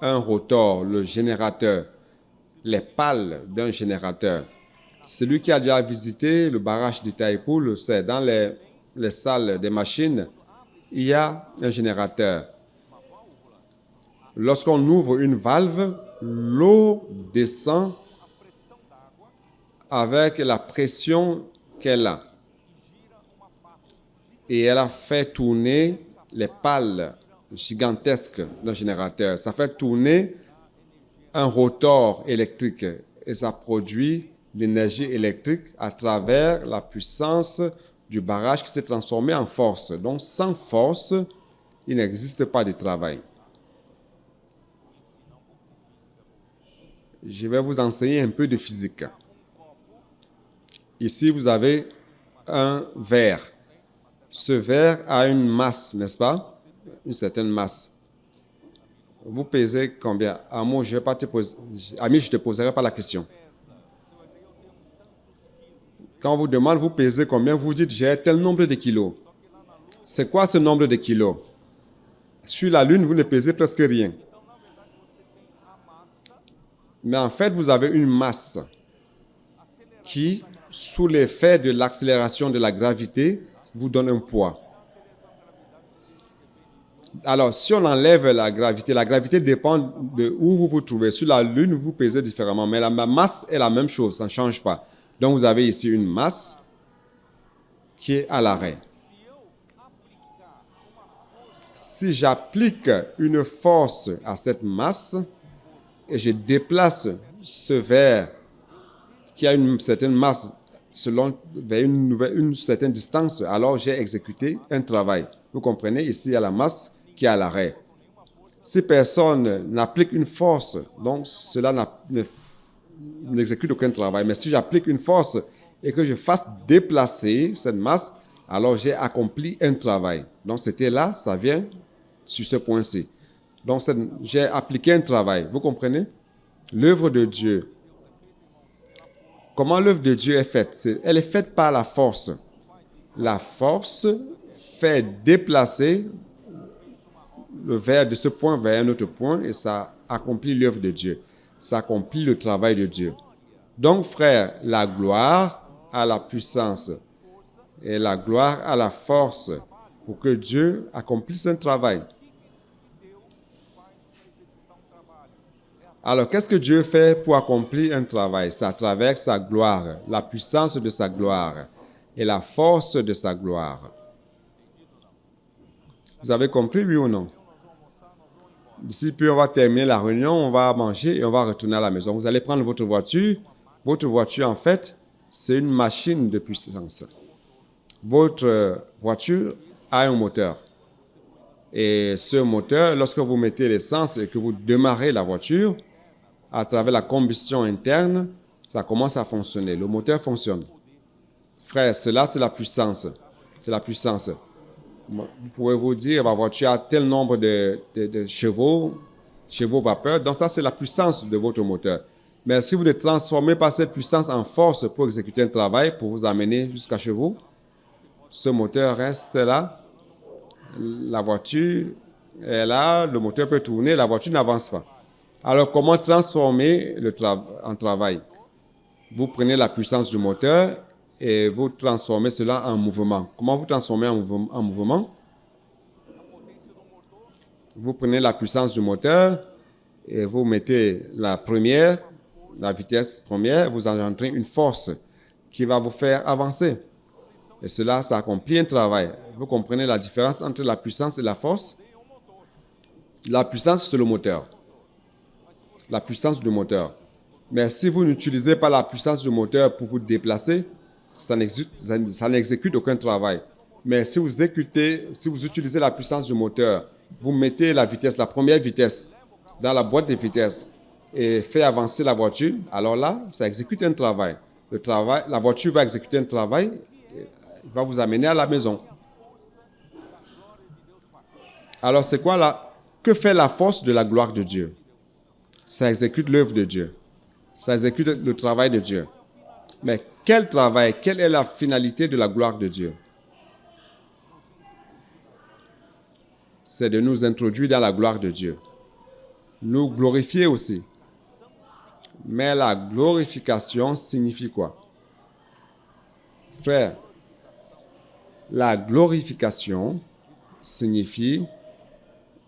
un rotor, le générateur, les pales d'un générateur. Celui qui a déjà visité le barrage d'Itaipú le sait, dans les salles des machines, il y a un générateur. Lorsqu'on ouvre une valve, l'eau descend avec la pression qu'elle a. Et elle a fait tourner les pales gigantesques d'un générateur. Ça fait tourner un rotor électrique et ça produit l'énergie électrique à travers la puissance du barrage qui s'est transformé en force. Donc, sans force, il n'existe pas de travail. Je vais vous enseigner un peu de physique. Ici, vous avez un verre. Ce verre a une masse, n'est-ce pas? Une certaine masse. Vous pesez combien? Ami, je ne te poserai pas la question. Quand on vous demande, vous pesez combien? Vous dites, j'ai tel nombre de kilos. C'est quoi ce nombre de kilos? Sur la Lune, vous ne pesez presque rien. Mais en fait, vous avez une masse qui, sous l'effet de l'accélération de la gravité, vous donne un poids. Alors, si on enlève la gravité dépend de où vous vous trouvez. Sur la Lune, vous pesez différemment, mais la masse est la même chose, ça ne change pas. Donc, vous avez ici une masse qui est à l'arrêt. Si j'applique une force à cette masse et je déplace ce verre qui a une certaine masse vers une certaine distance, alors j'ai exécuté un travail. Vous comprenez? Ici, il y a la masse qui est à l'arrêt. Si personne n'applique une force, donc cela n'exécute aucun travail. Mais si j'applique une force et que je fasse déplacer cette masse, alors j'ai accompli un travail. Donc c'était là, ça vient sur ce point-ci. Donc j'ai appliqué un travail. Vous comprenez? L'œuvre de Dieu. Comment l'œuvre de Dieu est faite? Elle est faite par la force. La force fait déplacer le verre de ce point vers un autre point et ça accomplit l'œuvre de Dieu. Ça accomplit le travail de Dieu. Donc, frère, la gloire à la puissance et la gloire à la force pour que Dieu accomplisse un travail. Alors, qu'est-ce que Dieu fait pour accomplir un travail? C'est à travers sa gloire, la puissance de sa gloire et la force de sa gloire. Vous avez compris, oui ou non? D'ici peu, on va terminer la réunion, on va manger et on va retourner à la maison. Vous allez prendre votre voiture. Votre voiture, en fait, c'est une machine de puissance. Votre voiture a un moteur. Et ce moteur, lorsque vous mettez l'essence et que vous démarrez la voiture, à travers la combustion interne, ça commence à fonctionner. Le moteur fonctionne. Frère, cela, c'est la puissance. C'est la puissance. Vous pouvez vous dire, ma voiture a tel nombre de chevaux vapeur. Donc ça, c'est la puissance de votre moteur. Mais si vous ne transformez pas cette puissance en force pour exécuter un travail, pour vous amener jusqu'à chez vous, ce moteur reste là. La voiture est là, le moteur peut tourner, la voiture n'avance pas. Alors, comment transformer en travail? Vous prenez la puissance du moteur et vous transformez cela en mouvement. Comment vous transformez en mouvement? Vous prenez la puissance du moteur et vous mettez la vitesse première, vous engendrez une force qui va vous faire avancer. Et cela, ça accomplit un travail. Vous comprenez la différence entre la puissance et la force? La puissance, c'est le moteur. La puissance du moteur. Mais si vous n'utilisez pas la puissance du moteur pour vous déplacer, ça n'exécute aucun travail. Mais si vous utilisez la puissance du moteur, vous mettez la première vitesse, dans la boîte de vitesse et fait avancer la voiture, alors là, ça exécute un travail. La voiture va exécuter un travail, il va vous amener à la maison. Alors, que fait la force de la gloire de Dieu? Ça exécute l'œuvre de Dieu. Ça exécute le travail de Dieu. Mais quel travail? Quelle est la finalité de la gloire de Dieu? C'est de nous introduire dans la gloire de Dieu. Nous glorifier aussi. Mais la glorification signifie quoi? Frère, la glorification signifie,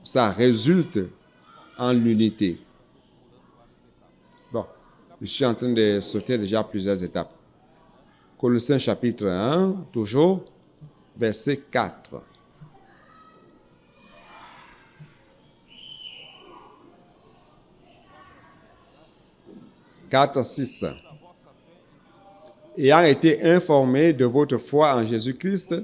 ça résulte en l'unité. Bon, je suis en train de sauter déjà plusieurs étapes. Colossiens chapitre 1, toujours, verset 4. 4 à 6. ayant été informés de votre foi en Jésus-Christ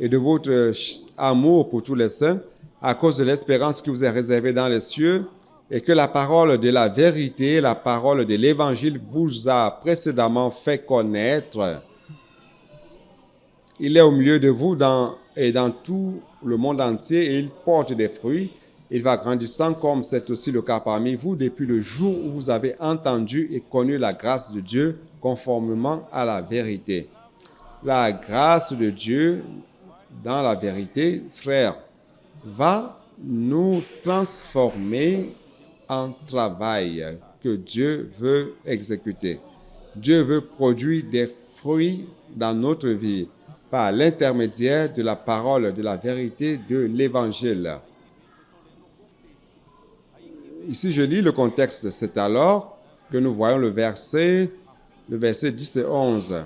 et de votre amour pour tous les saints, à cause de l'espérance qui vous est réservée dans les cieux, et que la parole de la vérité, la parole de l'Évangile vous a précédemment fait connaître. Il est au milieu de vous et dans tout le monde entier, et il porte des fruits. Il va grandissant comme c'est aussi le cas parmi vous depuis le jour où vous avez entendu et connu la grâce de Dieu conformément à la vérité. La grâce de Dieu dans la vérité, frère, va nous transformer en travail que Dieu veut exécuter. Dieu veut produire des fruits dans notre vie par l'intermédiaire de la parole de la vérité de l'Évangile. Ici, je lis le contexte. C'est alors que nous voyons le verset 10 et 11.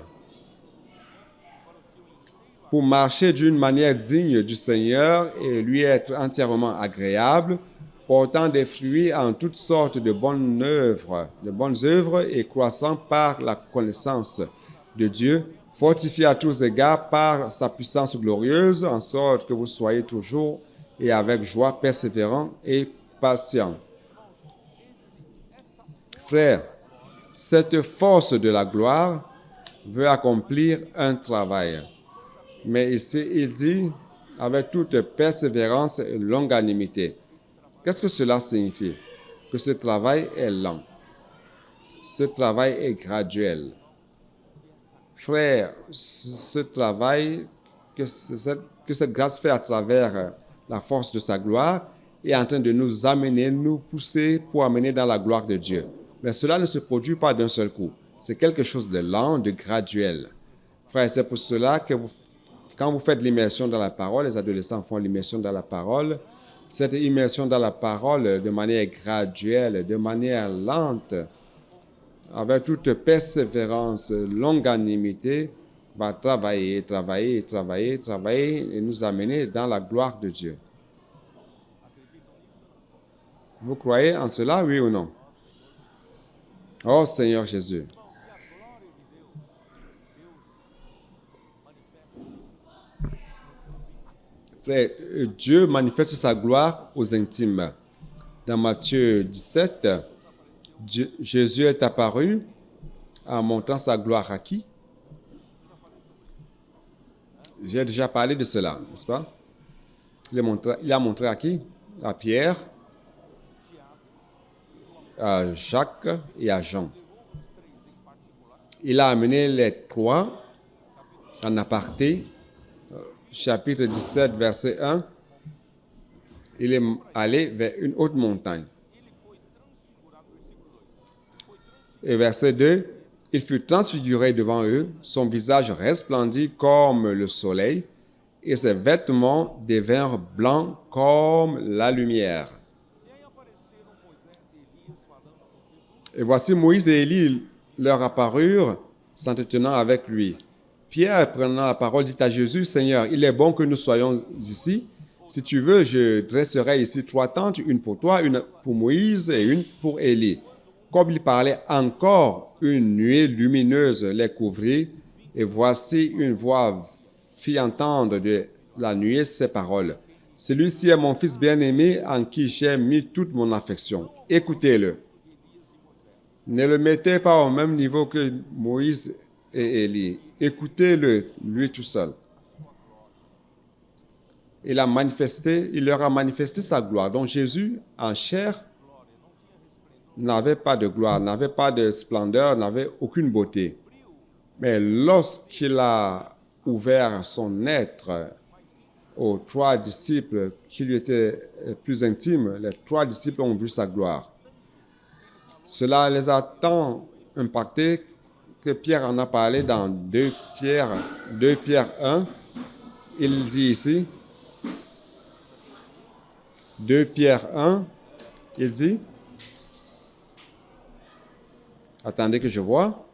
Pour marcher d'une manière digne du Seigneur et lui être entièrement agréable, portant des fruits en toutes sortes de bonnes œuvres et croissant par la connaissance de Dieu, fortifié à tous égards par sa puissance glorieuse, en sorte que vous soyez toujours et avec joie persévérants et patients. Frères, cette force de la gloire veut accomplir un travail. Mais ici, il dit avec toute persévérance et longanimité. Qu'est-ce que cela signifie? Que ce travail est lent. Ce travail est graduel. Frère, ce travail que cette grâce fait à travers la force de sa gloire est en train de nous amener, nous pousser pour amener dans la gloire de Dieu. Mais cela ne se produit pas d'un seul coup. C'est quelque chose de lent, de graduel. Frère, c'est pour cela que quand vous faites l'immersion dans la parole, les adolescents font l'immersion dans la parole, cette immersion dans la parole de manière graduelle, de manière lente, avec toute persévérance, longanimité, va travailler et nous amener dans la gloire de Dieu. Vous croyez en cela, oui ou non? Oh Seigneur Jésus. Frère, Dieu manifeste sa gloire aux intimes. Dans Matthieu 17, Jésus est apparu en montrant sa gloire à qui? J'ai déjà parlé de cela, n'est-ce pas? Il a montré à qui? À Pierre, à Jacques et à Jean. Il a amené les trois en aparté. Chapitre 17, verset 1, il est allé vers une haute montagne. Et verset 2, il fut transfiguré devant eux, son visage resplendit comme le soleil, et ses vêtements devinrent blancs comme la lumière. Et voici Moïse et Élie leur apparurent, s'entretenant avec lui. Pierre, prenant la parole, dit à Jésus, « Seigneur, il est bon que nous soyons ici. Si tu veux, je dresserai ici 3 tentes, une pour toi, une pour Moïse et une pour Élie. » Comme il parlait encore, une nuée lumineuse les couvrit, et voici une voix fit entendre de la nuée ces paroles. « Celui-ci est mon fils bien-aimé, en qui j'ai mis toute mon affection. Écoutez-le. » Ne le mettez pas au même niveau que Moïse et Élie. Écoutez-le, lui tout seul. Il leur a manifesté sa gloire. Donc Jésus, en chair, n'avait pas de gloire, n'avait pas de splendeur, n'avait aucune beauté. Mais lorsqu'il a ouvert son être aux 3 disciples qui lui étaient plus intimes, les 3 disciples ont vu sa gloire. Cela les a tant impactés que Pierre en a parlé dans 2 Pierre 1. Il dit ici, 2 Pierre 1, il dit, attendez que je vois,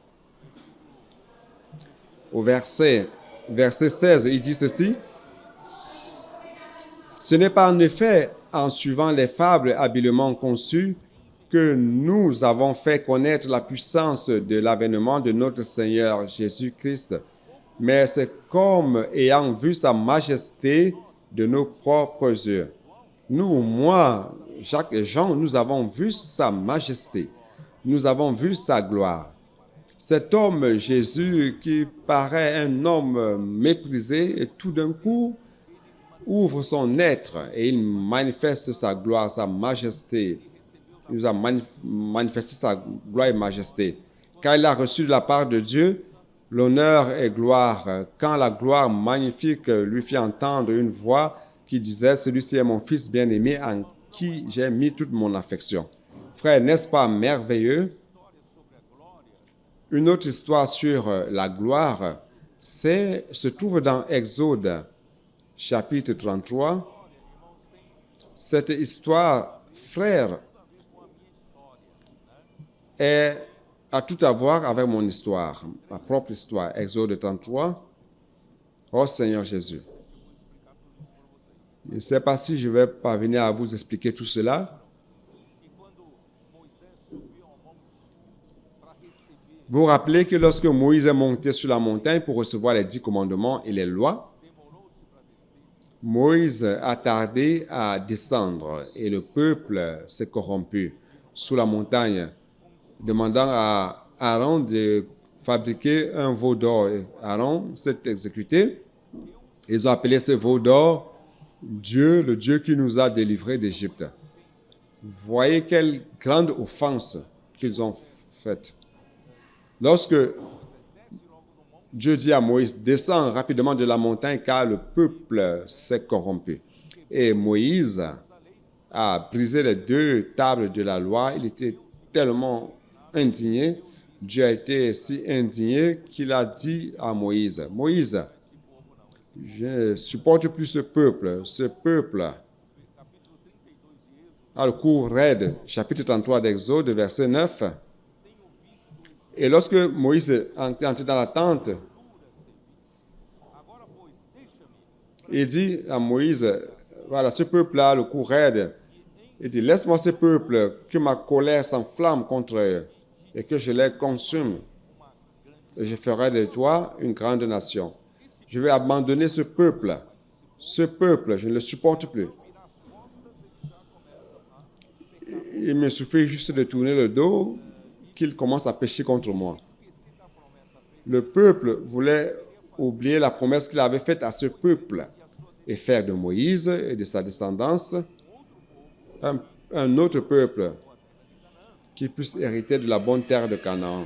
au verset 16, il dit ceci, « Ce n'est pas en effet en suivant les fables habilement conçues que nous avons fait connaître la puissance de l'avènement de notre Seigneur Jésus-Christ, mais c'est comme ayant vu sa majesté de nos propres yeux. Nous, moi, Jacques et Jean, nous avons vu sa majesté. Nous avons vu sa gloire. Cet homme, Jésus, qui paraît un homme méprisé, et tout d'un coup ouvre son être et il manifeste sa gloire, sa majesté. Il nous a manifesté sa gloire et majesté. Car il a reçu de la part de Dieu l'honneur et gloire. Quand la gloire magnifique lui fit entendre une voix qui disait « Celui-ci est mon Fils bien-aimé en qui j'ai mis toute mon affection. » Frère, n'est-ce pas merveilleux? Une autre histoire sur la gloire se trouve dans Exode, chapitre 33. Cette histoire, frère, a tout à voir avec mon histoire, ma propre histoire. Exode 33. Oh Seigneur Jésus. Je ne sais pas si je vais parvenir à vous expliquer tout cela. Vous vous rappelez que lorsque Moïse est monté sur la montagne pour recevoir les 10 commandements et les lois, Moïse a tardé à descendre et le peuple s'est corrompu sous la montagne, demandant à Aaron de fabriquer un veau d'or. Aaron s'est exécuté. Ils ont appelé ce veau d'or Dieu, le Dieu qui nous a délivrés d'Égypte. Voyez quelle grande offense qu'ils ont faite. Lorsque Dieu dit à Moïse, descends rapidement de la montagne car le peuple s'est corrompu. Et Moïse a brisé les 2 tables de la loi. Il était tellement indigné. Dieu a été si indigné qu'il a dit à Moïse, Moïse, je ne supporte plus ce peuple. Ce peuple a le cou raide. Chapitre 33 d'Exode, verset 9. Et lorsque Moïse est entré dans la tente, il dit à Moïse, voilà, ce peuple-là, le cou raide, il dit, laisse-moi ce peuple, que ma colère s'enflamme contre eux et que je les consume. Et je ferai de toi une grande nation. Je vais abandonner ce peuple. Ce peuple, je ne le supporte plus. Il me suffit juste de tourner le dos qu'il commence à pécher contre moi. Le peuple voulait oublier la promesse qu'il avait faite à ce peuple et faire de Moïse et de sa descendance un autre peuple qui puisse hériter de la bonne terre de Canaan.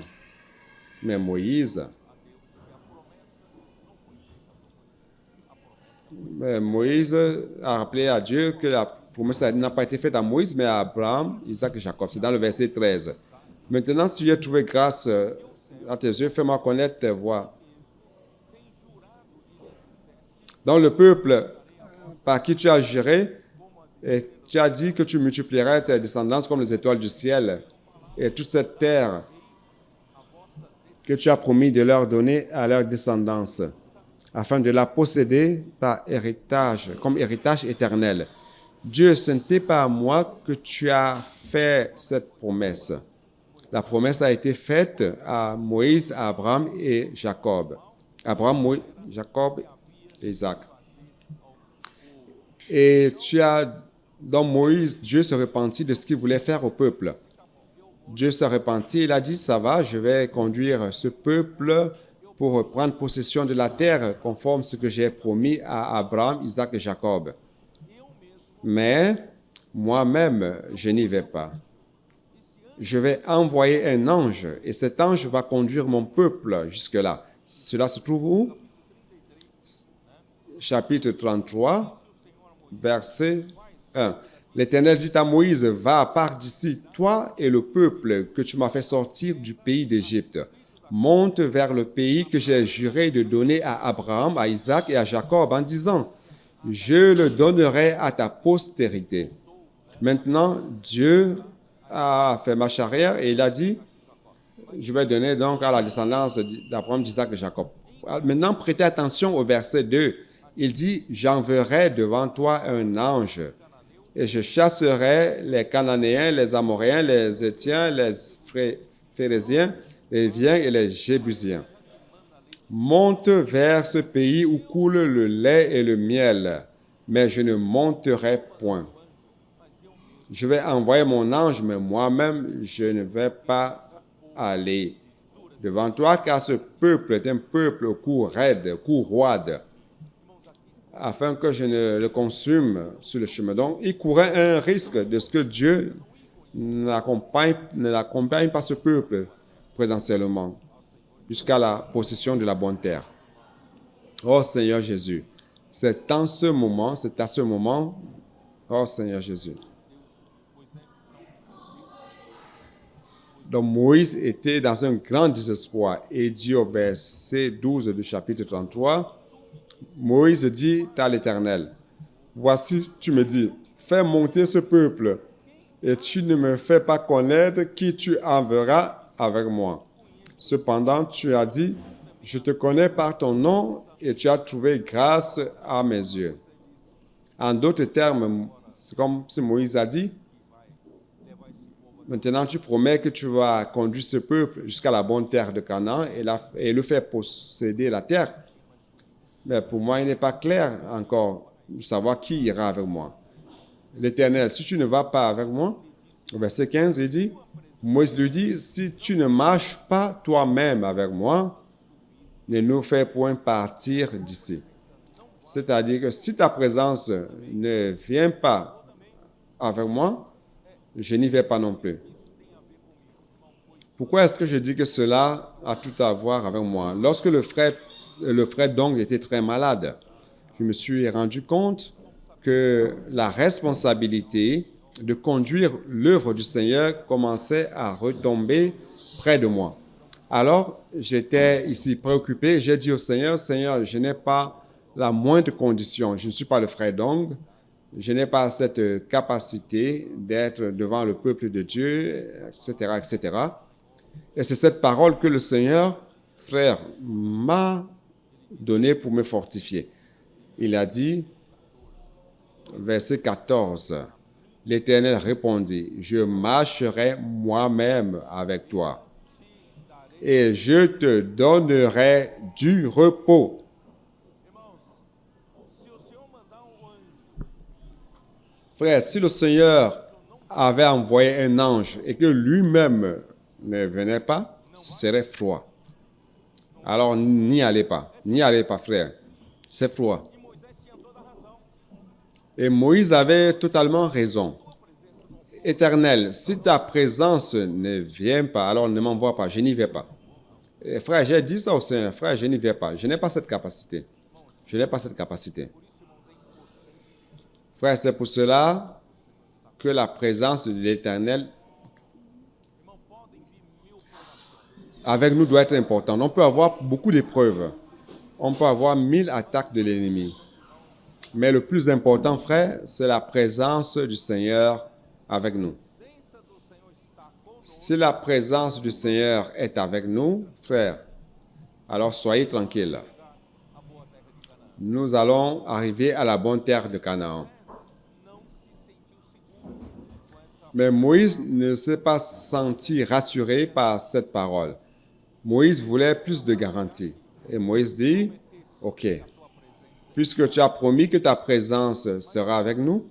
Mais Moïse a rappelé à Dieu que la promesse n'a pas été faite à Moïse, mais à Abraham, Isaac et Jacob. C'est dans le verset 13. Maintenant, si j'ai trouvé grâce à tes yeux, fais-moi connaître tes voies. Dans le peuple par qui tu as juré, et tu as dit que tu multiplierais tes descendants comme les étoiles du ciel, et toute cette terre que tu as promis de leur donner à leur descendance, afin de la posséder par héritage, comme héritage éternel. Dieu, ce n'était pas à moi que tu as fait cette promesse. La promesse a été faite à Moïse, à Abraham et Jacob. Abraham, Moïse, Jacob et Isaac. Et dans Moïse, Dieu se repentit de ce qu'il voulait faire au peuple. Dieu se repentit, il a dit, ça va, je vais conduire ce peuple pour prendre possession de la terre conforme à ce que j'ai promis à Abraham, Isaac et Jacob. Mais moi-même, je n'y vais pas. Je vais envoyer un ange et cet ange va conduire mon peuple jusque-là. Cela se trouve où? Chapitre 33, verset 1. L'Éternel dit à Moïse, va, pars d'ici, toi et le peuple que tu m'as fait sortir du pays d'Égypte. Monte vers le pays que j'ai juré de donner à Abraham, à Isaac et à Jacob en disant, je le donnerai à ta postérité. Maintenant, Dieu a fait marche arrière et il a dit, je vais donner donc à la descendance d'Abraham, d'Isaac et Jacob. Maintenant, prêtez attention au verset 2. Il dit, j'enverrai devant toi un ange et je chasserai les Cananéens, les Amoréens, les Héthiens, les Phérésiens, les Hiviens et les Jébusiens. Monte vers ce pays où coule le lait et le miel, mais je ne monterai point. Je vais envoyer mon ange, mais moi-même, je ne vais pas aller devant toi, car ce peuple est un peuple au cou raide, cou roide, afin que je ne le consume sur le chemin. Donc, il courait un risque de ce que Dieu ne l'accompagne pas ce peuple présentiellement jusqu'à la possession de la bonne terre. Oh Seigneur Jésus, c'est à ce moment, oh Seigneur Jésus. Donc Moïse était dans un grand désespoir et dit au verset 12 du chapitre 33, Moïse dit à l'Éternel, voici, tu me dis, fais monter ce peuple et tu ne me fais pas connaître qui tu enverras avec moi. Cependant, tu as dit, je te connais par ton nom et tu as trouvé grâce à mes yeux. En d'autres termes, c'est comme si Moïse a dit, maintenant tu promets que tu vas conduire ce peuple jusqu'à la bonne terre de Canaan et le faire posséder la terre. Mais pour moi, il n'est pas clair encore de savoir qui ira avec moi. L'Éternel, si tu ne vas pas avec moi, au verset 15, il dit, Moïse lui dit, si tu ne marches pas toi-même avec moi, ne nous fais point partir d'ici. C'est-à-dire que si ta présence ne vient pas avec moi, je n'y vais pas non plus. Pourquoi est-ce que je dis que cela a tout à voir avec moi? Lorsque le frère Dong était très malade, je me suis rendu compte que la responsabilité de conduire l'œuvre du Seigneur commençait à retomber près de moi. Alors, j'étais ici préoccupé. J'ai dit au Seigneur, Seigneur, je n'ai pas la moindre condition. Je ne suis pas le frère Dong. Je n'ai pas cette capacité d'être devant le peuple de Dieu, etc., etc. Et c'est cette parole que le Seigneur, frère, m'a donnée pour me fortifier. Il a dit, verset 14, l'Éternel répondit, je marcherai moi-même avec toi et je te donnerai du repos. Frère, si le Seigneur avait envoyé un ange et que lui-même ne venait pas, ce serait froid. Alors n'y allez pas, frère. C'est froid. Et Moïse avait totalement raison. Éternel, si ta présence ne vient pas, alors ne m'envoie pas, je n'y vais pas. Et frère, j'ai dit ça au Seigneur, frère, je n'y vais pas. Je n'ai pas cette capacité. Frère, c'est pour cela que la présence de l'Éternel avec nous doit être importante. On peut avoir beaucoup d'épreuves. On peut avoir 1000 attaques de l'ennemi. Mais le plus important, frère, c'est la présence du Seigneur avec nous. Si la présence du Seigneur est avec nous, frère, alors soyez tranquilles. Nous allons arriver à la bonne terre de Canaan. Mais Moïse ne s'est pas senti rassuré par cette parole. Moïse voulait plus de garanties. Et Moïse dit, OK, puisque tu as promis que ta présence sera avec nous,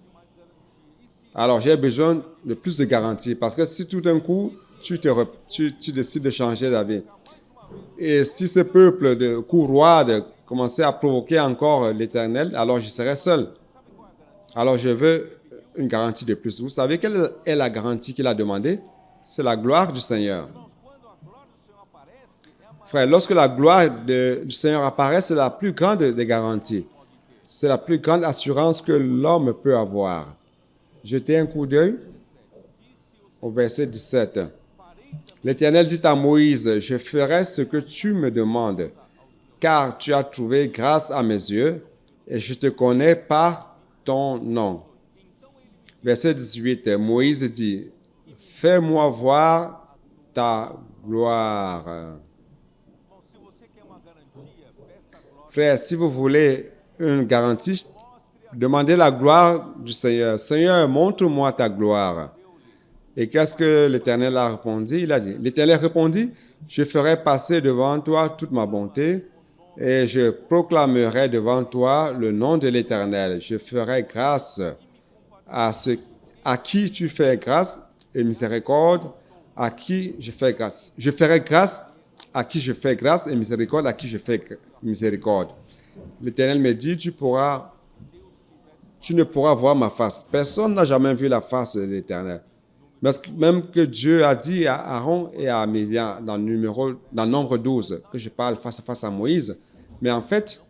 alors j'ai besoin de plus de garanties. Parce que si tout d'un coup, tu décides de changer d'avis, et si ce peuple de courroides commençait à provoquer encore l'Éternel, alors je serai seul. Alors je veux une garantie de plus. Vous savez quelle est la garantie qu'il a demandée? C'est la gloire du Seigneur. Frère, lorsque la gloire du Seigneur apparaît, c'est la plus grande des garanties. C'est la plus grande assurance que l'homme peut avoir. Jetez un coup d'œil au verset 17. L'Éternel dit à Moïse, « Je ferai ce que tu me demandes, car tu as trouvé grâce à mes yeux, et je te connais par ton nom. » Verset 18, Moïse dit, « Fais-moi voir ta gloire. » Frère, si vous voulez une garantie, Demandez la gloire du Seigneur. Seigneur, montre-moi ta gloire. Et qu'est-ce que l'Éternel a répondu? Il a dit, l'Éternel répondit, je ferai passer devant toi toute ma bonté et je proclamerai devant toi le nom de l'Éternel. Je ferai grâce à qui tu fais grâce et miséricorde, à qui je fais grâce. Je ferai grâce à qui je fais grâce et miséricorde à qui je fais miséricorde. L'Éternel me dit, tu ne pourras voir ma face. Personne n'a jamais vu la face de l'Éternel. Même que Dieu a dit à Aaron et à Myriam dans Nombre 12 que je parle face à face à Moïse. Mais en fait,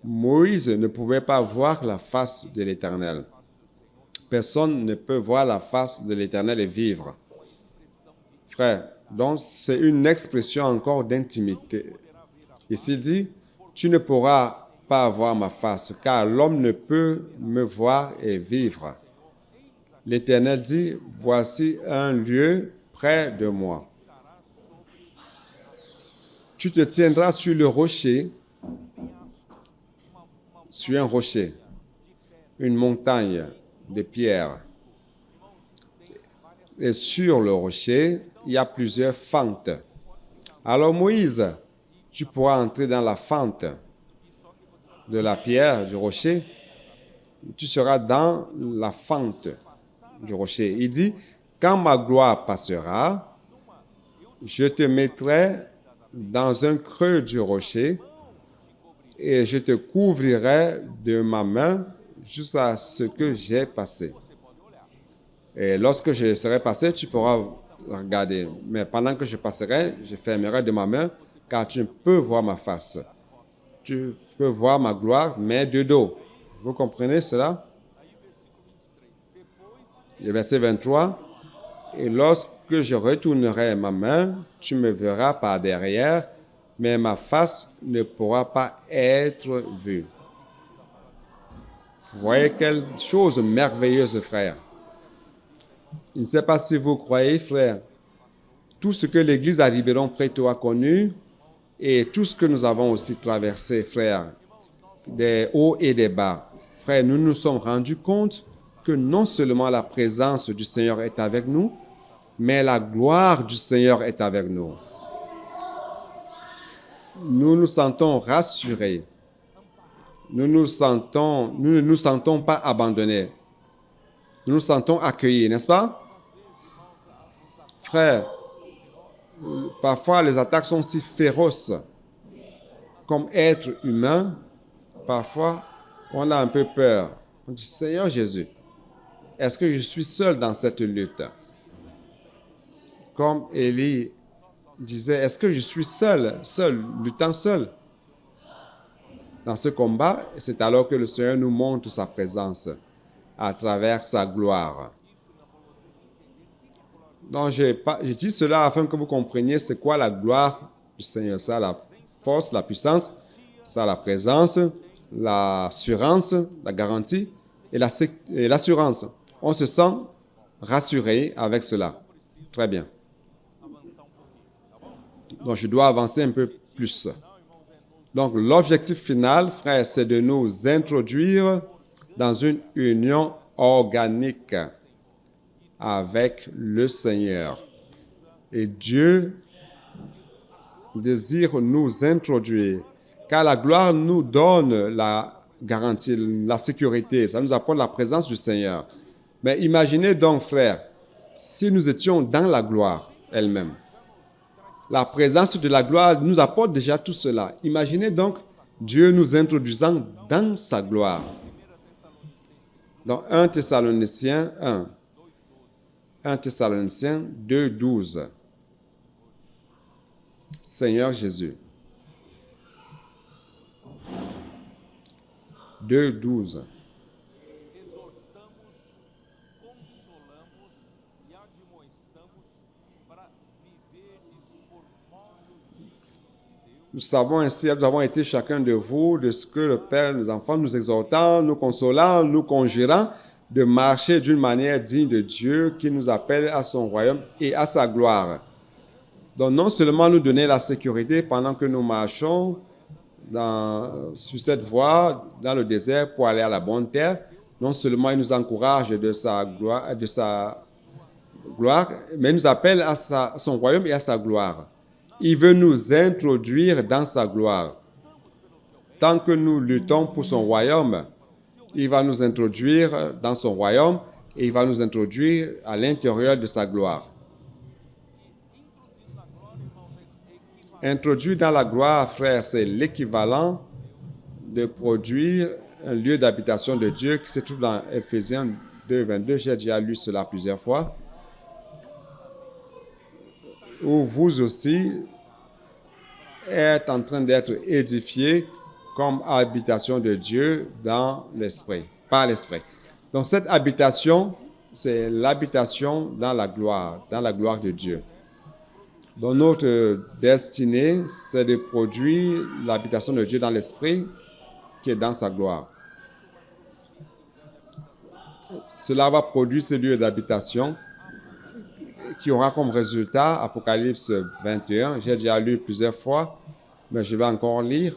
Moïse ne pouvait pas voir la face de l'Éternel. Personne ne peut voir la face de l'Éternel et vivre. Frère, donc c'est une expression encore d'intimité. Ici, il dit, tu ne pourras pas voir ma face, car l'homme ne peut me voir et vivre. L'Éternel dit, voici un lieu près de moi. Tu te tiendras sur le rocher, sur un rocher, une montagne de pierre. Et sur le rocher, il y a plusieurs fentes. Alors Moïse, tu pourras entrer dans la fente de la pierre, du rocher. Tu seras dans la fente du rocher. Il dit, quand ma gloire passera, je te mettrai dans un creux du rocher et je te couvrirai de ma main jusqu'à ce que j'ai passé. Et lorsque je serai passé, tu pourras regarder. Mais pendant que je passerai, je fermerai de ma main, car tu ne peux voir ma face. Tu peux voir ma gloire, mais de dos. Vous comprenez cela? Le verset 23. Et lorsque je retournerai ma main, tu me verras par derrière, mais ma face ne pourra pas être vue. Vous voyez quelle chose merveilleuse, frère. Je ne sais pas si vous croyez, frère, tout ce que l'Église à Ribeirão-Preto a connu et tout ce que nous avons aussi traversé, frère, des hauts et des bas. Frère, nous nous sommes rendus compte que non seulement la présence du Seigneur est avec nous, mais la gloire du Seigneur est avec nous. Nous nous sentons rassurés. Nous ne nous sentons pas abandonnés. Nous nous sentons accueillis, n'est-ce pas? Frère, parfois les attaques sont si féroces. Comme être humain, parfois on a un peu peur. On dit, Seigneur Jésus, est-ce que je suis seul dans cette lutte? Comme Élie disait, est-ce que je suis seul, luttant seul dans ce combat? C'est alors que le Seigneur nous montre sa présence à travers sa gloire. Donc, je dis cela afin que vous compreniez c'est quoi la gloire du Seigneur. Ça, la force, la puissance, ça, la présence, l'assurance, la garantie et l'assurance. On se sent rassuré avec cela. Très bien. Donc, je dois avancer un peu plus. Donc, l'objectif final, frère, c'est de nous introduire dans une union organique avec le Seigneur. Et Dieu désire nous introduire, car la gloire nous donne la garantie, la sécurité, ça nous apporte la présence du Seigneur. Mais imaginez donc, frère, si nous étions dans la gloire elle-même. La présence de la gloire nous apporte déjà tout cela. Imaginez donc Dieu nous introduisant dans sa gloire. Dans 1 Thessaloniciens 2, 12. Seigneur Jésus. 2, 12. Nous savons ainsi, nous avons été chacun de vous, de ce que le Père, nos enfants, nous exhortant, nous consolant, nous conjurant de marcher d'une manière digne de Dieu qui nous appelle à son royaume et à sa gloire. Donc non seulement nous donner la sécurité pendant que nous marchons sur cette voie dans le désert pour aller à la bonne terre. Non seulement il nous encourage de sa gloire, mais il nous appelle à son royaume et à sa gloire. Il veut nous introduire dans sa gloire. Tant que nous luttons pour son royaume, il va nous introduire dans son royaume et il va nous introduire à l'intérieur de sa gloire. Introduire dans la gloire, frère, c'est l'équivalent de produire un lieu d'habitation de Dieu qui se trouve dans Éphésiens 2, 22. J'ai déjà lu cela plusieurs fois. Où vous aussi êtes en train d'être édifiés comme habitation de Dieu dans l'esprit, par l'esprit. Donc cette habitation, c'est l'habitation dans la gloire de Dieu. Donc notre destinée, c'est de produire l'habitation de Dieu dans l'esprit qui est dans sa gloire. Cela va produire ce lieu d'habitation qui aura comme résultat Apocalypse 21. J'ai déjà lu plusieurs fois, mais je vais encore lire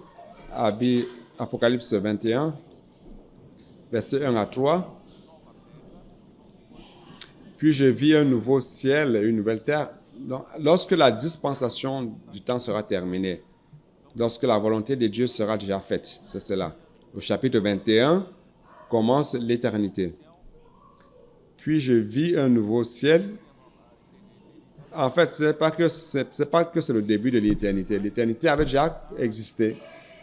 Apocalypse 21, versets 1 à 3. Puis je vis un nouveau ciel et une nouvelle terre. Donc, lorsque la dispensation du temps sera terminée, lorsque la volonté de Dieu sera déjà faite, c'est cela. Au chapitre 21 commence l'éternité. Puis je vis un nouveau ciel. En fait, ce n'est pas que c'est le début de l'éternité. L'éternité avait déjà existé.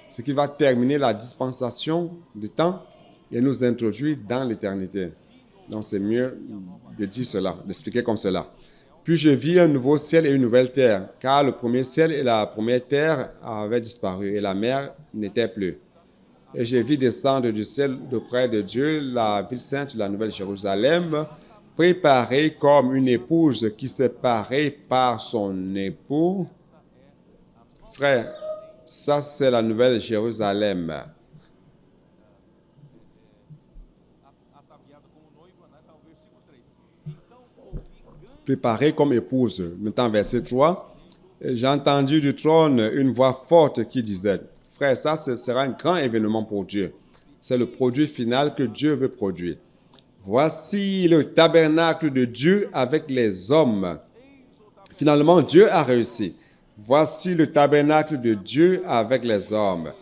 Ce qui va terminer la dispensation du temps et nous introduire dans l'éternité. Donc, c'est mieux de dire cela, d'expliquer comme cela. Puis je vis un nouveau ciel et une nouvelle terre, car le premier ciel et la première terre avaient disparu et la mer n'était plus. Et je vis descendre du ciel d'auprès de Dieu la ville sainte, la nouvelle Jérusalem, préparée comme une épouse qui s'est parée par son époux. Frère, ça c'est la nouvelle Jérusalem. Préparée comme épouse. Maintenant, verset 3. J'ai entendu du trône une voix forte qui disait, « Frère, ça ce sera un grand événement pour Dieu. C'est le produit final que Dieu veut produire. Voici le tabernacle de Dieu avec les hommes. » Finalement, Dieu a réussi. Voici le tabernacle de Dieu avec les hommes.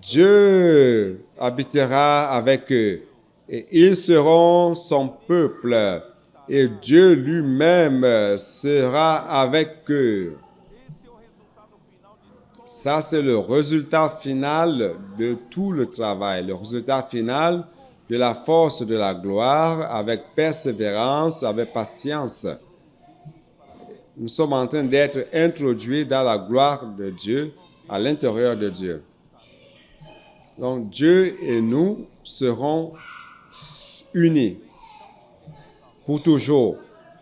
Dieu habitera avec eux et ils seront son peuple. Et Dieu lui-même sera avec eux. Ça, c'est le résultat final de tout le travail, le résultat final de la force de la gloire, avec persévérance, avec patience. Nous sommes en train d'être introduits dans la gloire de Dieu, à l'intérieur de Dieu. Donc, Dieu et nous serons unis pour toujours.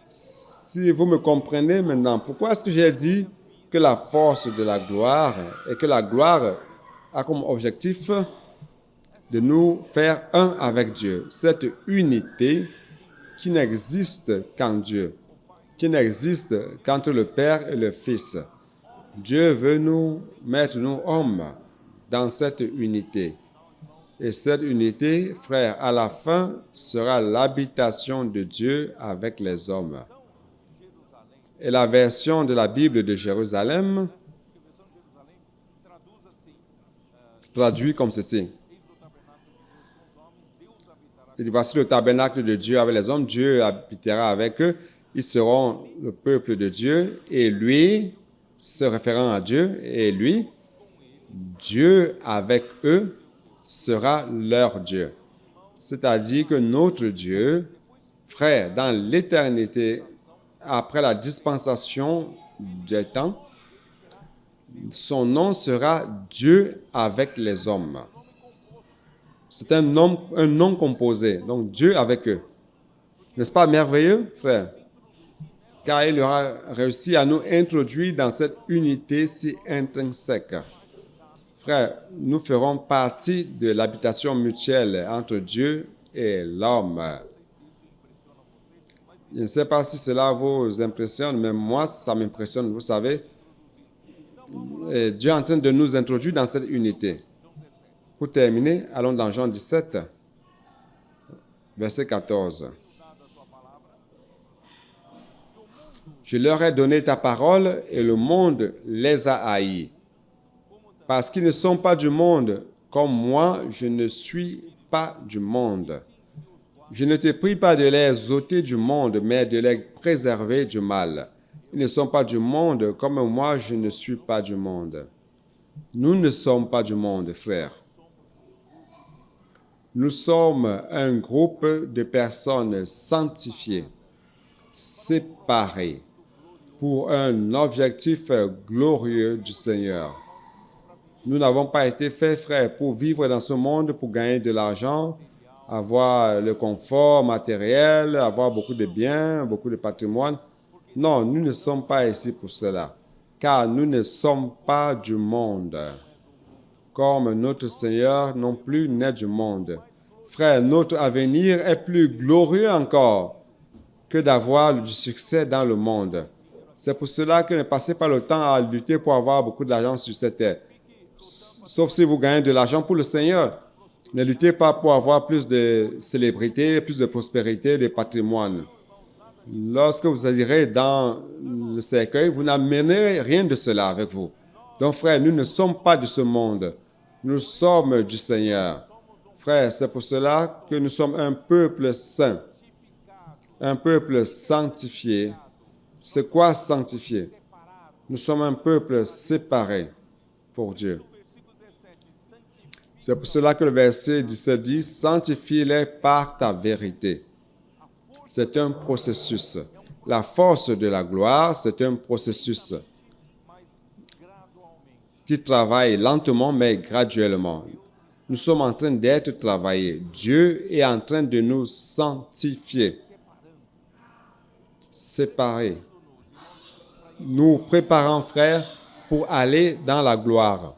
Si vous me comprenez maintenant, pourquoi est-ce que j'ai dit que la force de la gloire et que la gloire a comme objectif de nous faire un avec Dieu. Cette unité qui n'existe qu'en Dieu, qui n'existe qu'entre le Père et le Fils. Dieu veut nous mettre, nous hommes, dans cette unité. Et cette unité, frère, à la fin, sera l'habitation de Dieu avec les hommes. Et la version de la Bible de Jérusalem traduit comme ceci. Et voici le tabernacle de Dieu avec les hommes. Dieu habitera avec eux. Ils seront le peuple de Dieu. Et lui, se référant à Dieu, et lui, Dieu avec eux, sera leur Dieu. C'est-à-dire que notre Dieu, frère, dans l'éternité, après la dispensation du temps, son nom sera Dieu avec les hommes. C'est un nom composé, donc Dieu avec eux. N'est-ce pas merveilleux, frère? Car il aura réussi à nous introduire dans cette unité si intrinsèque. Frère, nous ferons partie de l'habitation mutuelle entre Dieu et l'homme. Je ne sais pas si cela vous impressionne, mais moi, ça m'impressionne. Vous savez, Dieu est en train de nous introduire dans cette unité. Pour terminer, allons dans Jean 17, verset 14. Je leur ai donné ta parole et le monde les a haïs. Parce qu'ils ne sont pas du monde, comme moi, je ne suis pas du monde. Je ne te prie pas de les ôter du monde, mais de les préserver du mal. Ils ne sont pas du monde, comme moi, je ne suis pas du monde. Nous ne sommes pas du monde, frères. Nous sommes un groupe de personnes sanctifiées, séparées, pour un objectif glorieux du Seigneur. Nous n'avons pas été faits, frères, pour vivre dans ce monde, pour gagner de l'argent, avoir le confort matériel, avoir beaucoup de biens, beaucoup de patrimoine. Non, nous ne sommes pas ici pour cela, car nous ne sommes pas du monde, comme notre Seigneur non plus n'est du monde. Frère, notre avenir est plus glorieux encore que d'avoir du succès dans le monde. C'est pour cela que ne passez pas le temps à lutter pour avoir beaucoup d'argent sur cette terre. Sauf si vous gagnez de l'argent pour le Seigneur. Ne luttez pas pour avoir plus de célébrité, plus de prospérité, de patrimoine. Lorsque vous irez dans le cercueil, vous n'amènerez rien de cela avec vous. Donc, frère, nous ne sommes pas de ce monde. Nous sommes du Seigneur. Frère, c'est pour cela que nous sommes un peuple saint, un peuple sanctifié. C'est quoi sanctifié? Nous sommes un peuple séparé pour Dieu. C'est pour cela que le verset 17 dit « Sanctifie-les par ta vérité ». C'est un processus. La force de la gloire, c'est un processus qui travaille lentement mais graduellement. Nous sommes en train d'être travaillés. Dieu est en train de nous sanctifier, séparer. Nous préparons, frères, pour aller dans la gloire.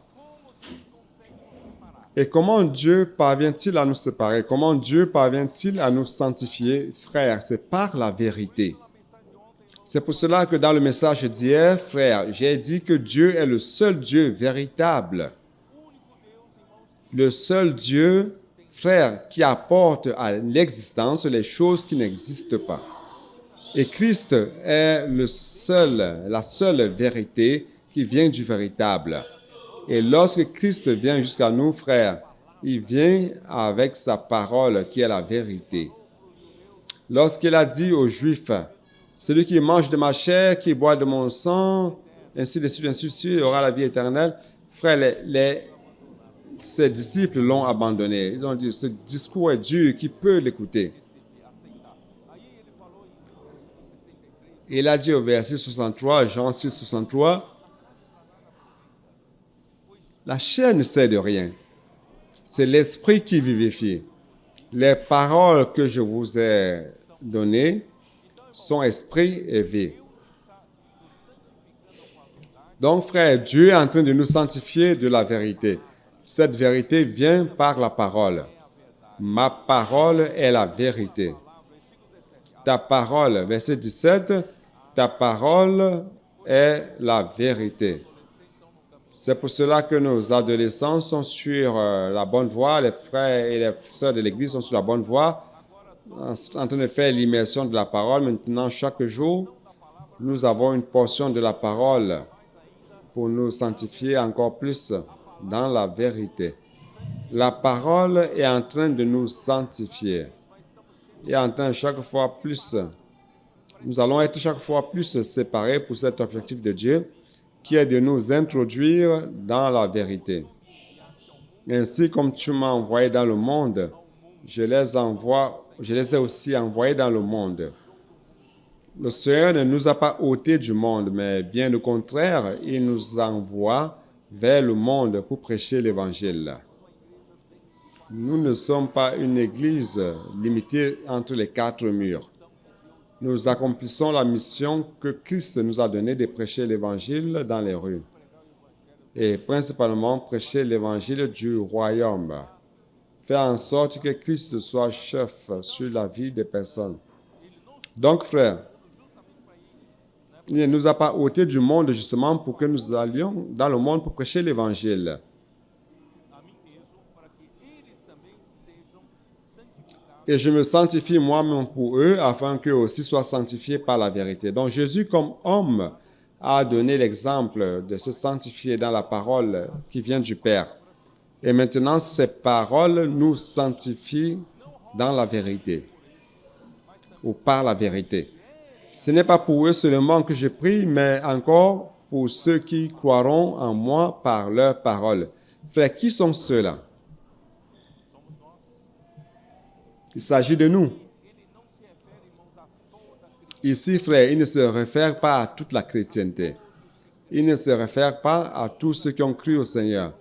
Et comment Dieu parvient-il à nous séparer? Comment Dieu parvient-il à nous sanctifier? Frères, c'est par la vérité. C'est pour cela que dans le message d'hier, frères, j'ai dit que Dieu est le seul Dieu véritable. Le seul Dieu, frère, qui apporte à l'existence les choses qui n'existent pas. Et Christ est la seule vérité qui vient du véritable. Et lorsque Christ vient jusqu'à nous, frères, il vient avec sa parole qui est la vérité. Lorsqu'il a dit aux Juifs, « Celui qui mange de ma chair, qui boit de mon sang, ainsi de suite, aura la vie éternelle. » Frères, ses disciples l'ont abandonné. Ils ont dit, « Ce discours est dur, qui peut l'écouter? » Il a dit au verset 63, Jean 6, 63, la chair ne sait de rien. C'est l'esprit qui vivifie. Les paroles que je vous ai données sont esprit et vie. Donc, frère, Dieu est en train de nous sanctifier de la vérité. Cette vérité vient par la parole. Ma parole est la vérité. Ta parole, verset 17, ta parole est la vérité. C'est pour cela que nos adolescents sont sur la bonne voie, les frères et les sœurs de l'Église sont sur la bonne voie, en train de faire l'immersion de la parole. Maintenant, chaque jour, nous avons une portion de la parole pour nous sanctifier encore plus dans la vérité. La parole est en train de nous sanctifier. Et en train chaque fois plus, nous allons être chaque fois plus séparés pour cet objectif de Dieu, qui est de nous introduire dans la vérité. Ainsi comme tu m'as envoyé dans le monde, je les ai aussi envoyés dans le monde. Le Seigneur ne nous a pas ôtés du monde, mais bien au contraire, il nous envoie vers le monde pour prêcher l'Évangile. Nous ne sommes pas une église limitée entre les quatre murs. Nous accomplissons la mission que Christ nous a donnée de prêcher l'Évangile dans les rues. Et principalement prêcher l'Évangile du royaume. Faire en sorte que Christ soit chef sur la vie des personnes. Donc, frères, Il ne nous a pas ôtés du monde justement pour que nous allions dans le monde pour prêcher l'Évangile. a mim mesmo, para que eles também sejam santificados. Et je me sanctifie moi-même pour eux, afin qu'eux aussi soient sanctifiés par la vérité. Donc Jésus, comme homme, a donné l'exemple de se sanctifier dans la parole qui vient du Père. Et maintenant, ces paroles nous sanctifient dans la vérité, ou par la vérité. Ce n'est pas pour eux seulement que je prie, mais encore pour ceux qui croiront en moi par leur parole. Frères, qui sont ceux-là? Il s'agit de nous. Ici, frère, il ne se réfère pas à toute la chrétienté. Il ne se réfère pas à tous ceux qui ont cru au Seigneur.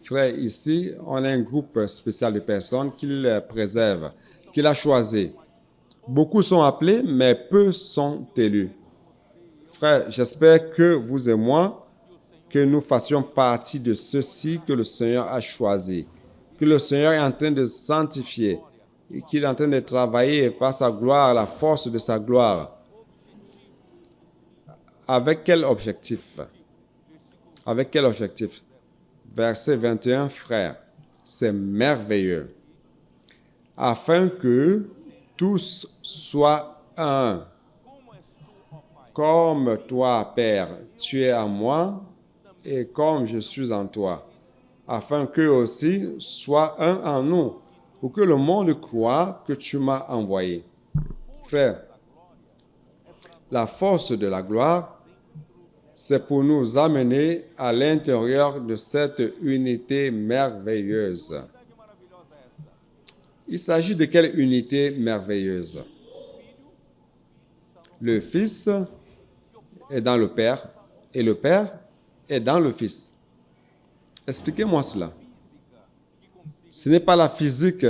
Frère, ici, on a un groupe spécial de personnes qu'il préserve, qu'il a choisi. Beaucoup sont appelés, mais peu sont élus. Frère, j'espère que vous et moi, que nous fassions partie de ceux-ci que le Seigneur a choisi, que le Seigneur est en train de sanctifier, et qu'il est en train de travailler par sa gloire, la force de sa gloire. Avec quel objectif? Avec quel objectif? Verset 21, frère, c'est merveilleux. Afin que tous soient un. Comme toi, Père, tu es en moi, et comme je suis en toi. Afin qu'eux aussi soient un en nous, pour que le monde croie que tu m'as envoyé. Frère, la force de la gloire, c'est pour nous amener à l'intérieur de cette unité merveilleuse. Il s'agit de quelle unité merveilleuse? Le Fils est dans le Père et le Père est dans le Fils. Expliquez-moi cela. Ce n'est pas la physique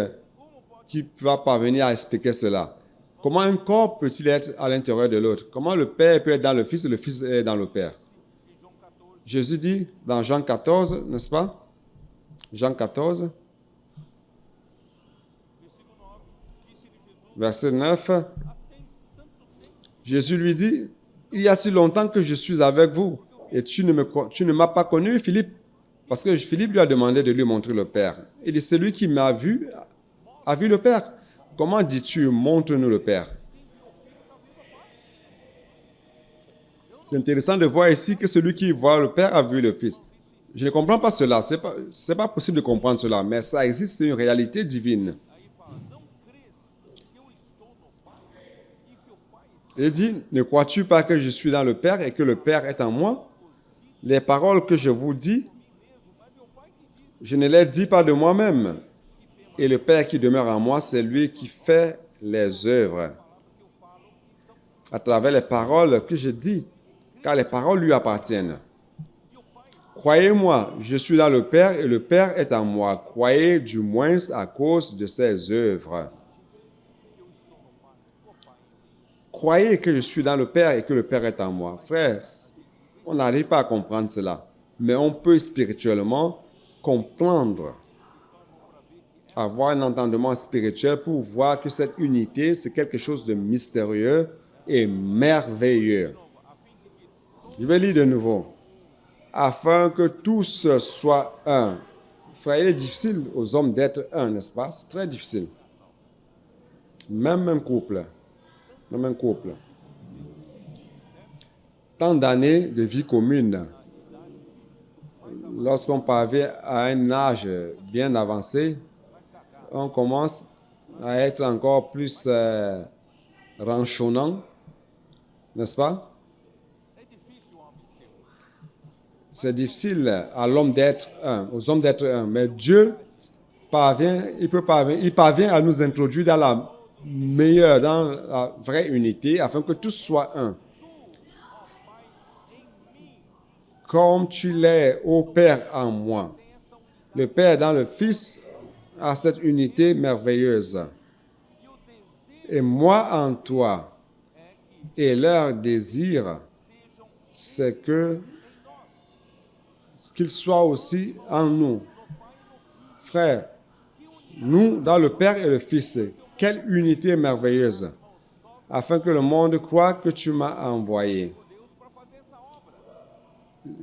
qui va parvenir à expliquer cela. Comment un corps peut-il être à l'intérieur de l'autre? Comment le Père peut être dans le Fils et le Fils est dans le Père? Jésus dit dans Jean 14, n'est-ce pas? Jean 14, verset 9. Jésus lui dit, il y a si longtemps que je suis avec vous et tu ne m'as pas connu, Philippe. Parce que Philippe lui a demandé de lui montrer le Père. Il dit, celui qui m'a vu a vu le Père. Comment dis-tu, montre-nous le Père? C'est intéressant de voir ici que celui qui voit le Père a vu le Fils. Je ne comprends pas cela. C'est pas possible de comprendre cela, mais ça existe, c'est une réalité divine. Il dit, ne crois-tu pas que je suis dans le Père et que le Père est en moi? Les paroles que je vous dis, je ne les dis pas de moi-même. Et le Père qui demeure en moi, c'est lui qui fait les œuvres. À travers les paroles que je dis, car les paroles lui appartiennent. Croyez-moi, je suis dans le Père et le Père est en moi. Croyez du moins à cause de ses œuvres. Croyez que je suis dans le Père et que le Père est en moi. Frères, on n'arrive pas à comprendre cela, mais on peut spirituellement comprendre, avoir un entendement spirituel pour voir que cette unité, c'est quelque chose de mystérieux et merveilleux. Je vais lire de nouveau. Afin que tous soient un. Frère, il est difficile aux hommes d'être un, n'est-ce pas? C'est très difficile. Même un couple. Tant d'années de vie commune. Lorsqu'on parvient à un âge bien avancé, on commence à être encore plus ranchonnant, n'est-ce pas? C'est difficile à l'homme d'être un, aux hommes d'être un, mais Dieu il parvient à nous introduire dans la meilleure, dans la vraie unité, afin que tous soient un. Comme tu l'es, ô Père, en moi. Le Père dans le Fils a cette unité merveilleuse. Et moi en toi. Et leur désir, c'est qu'ils soient aussi en nous. Frères, nous, dans le Père et le Fils, quelle unité merveilleuse, afin que le monde croie que tu m'as envoyé.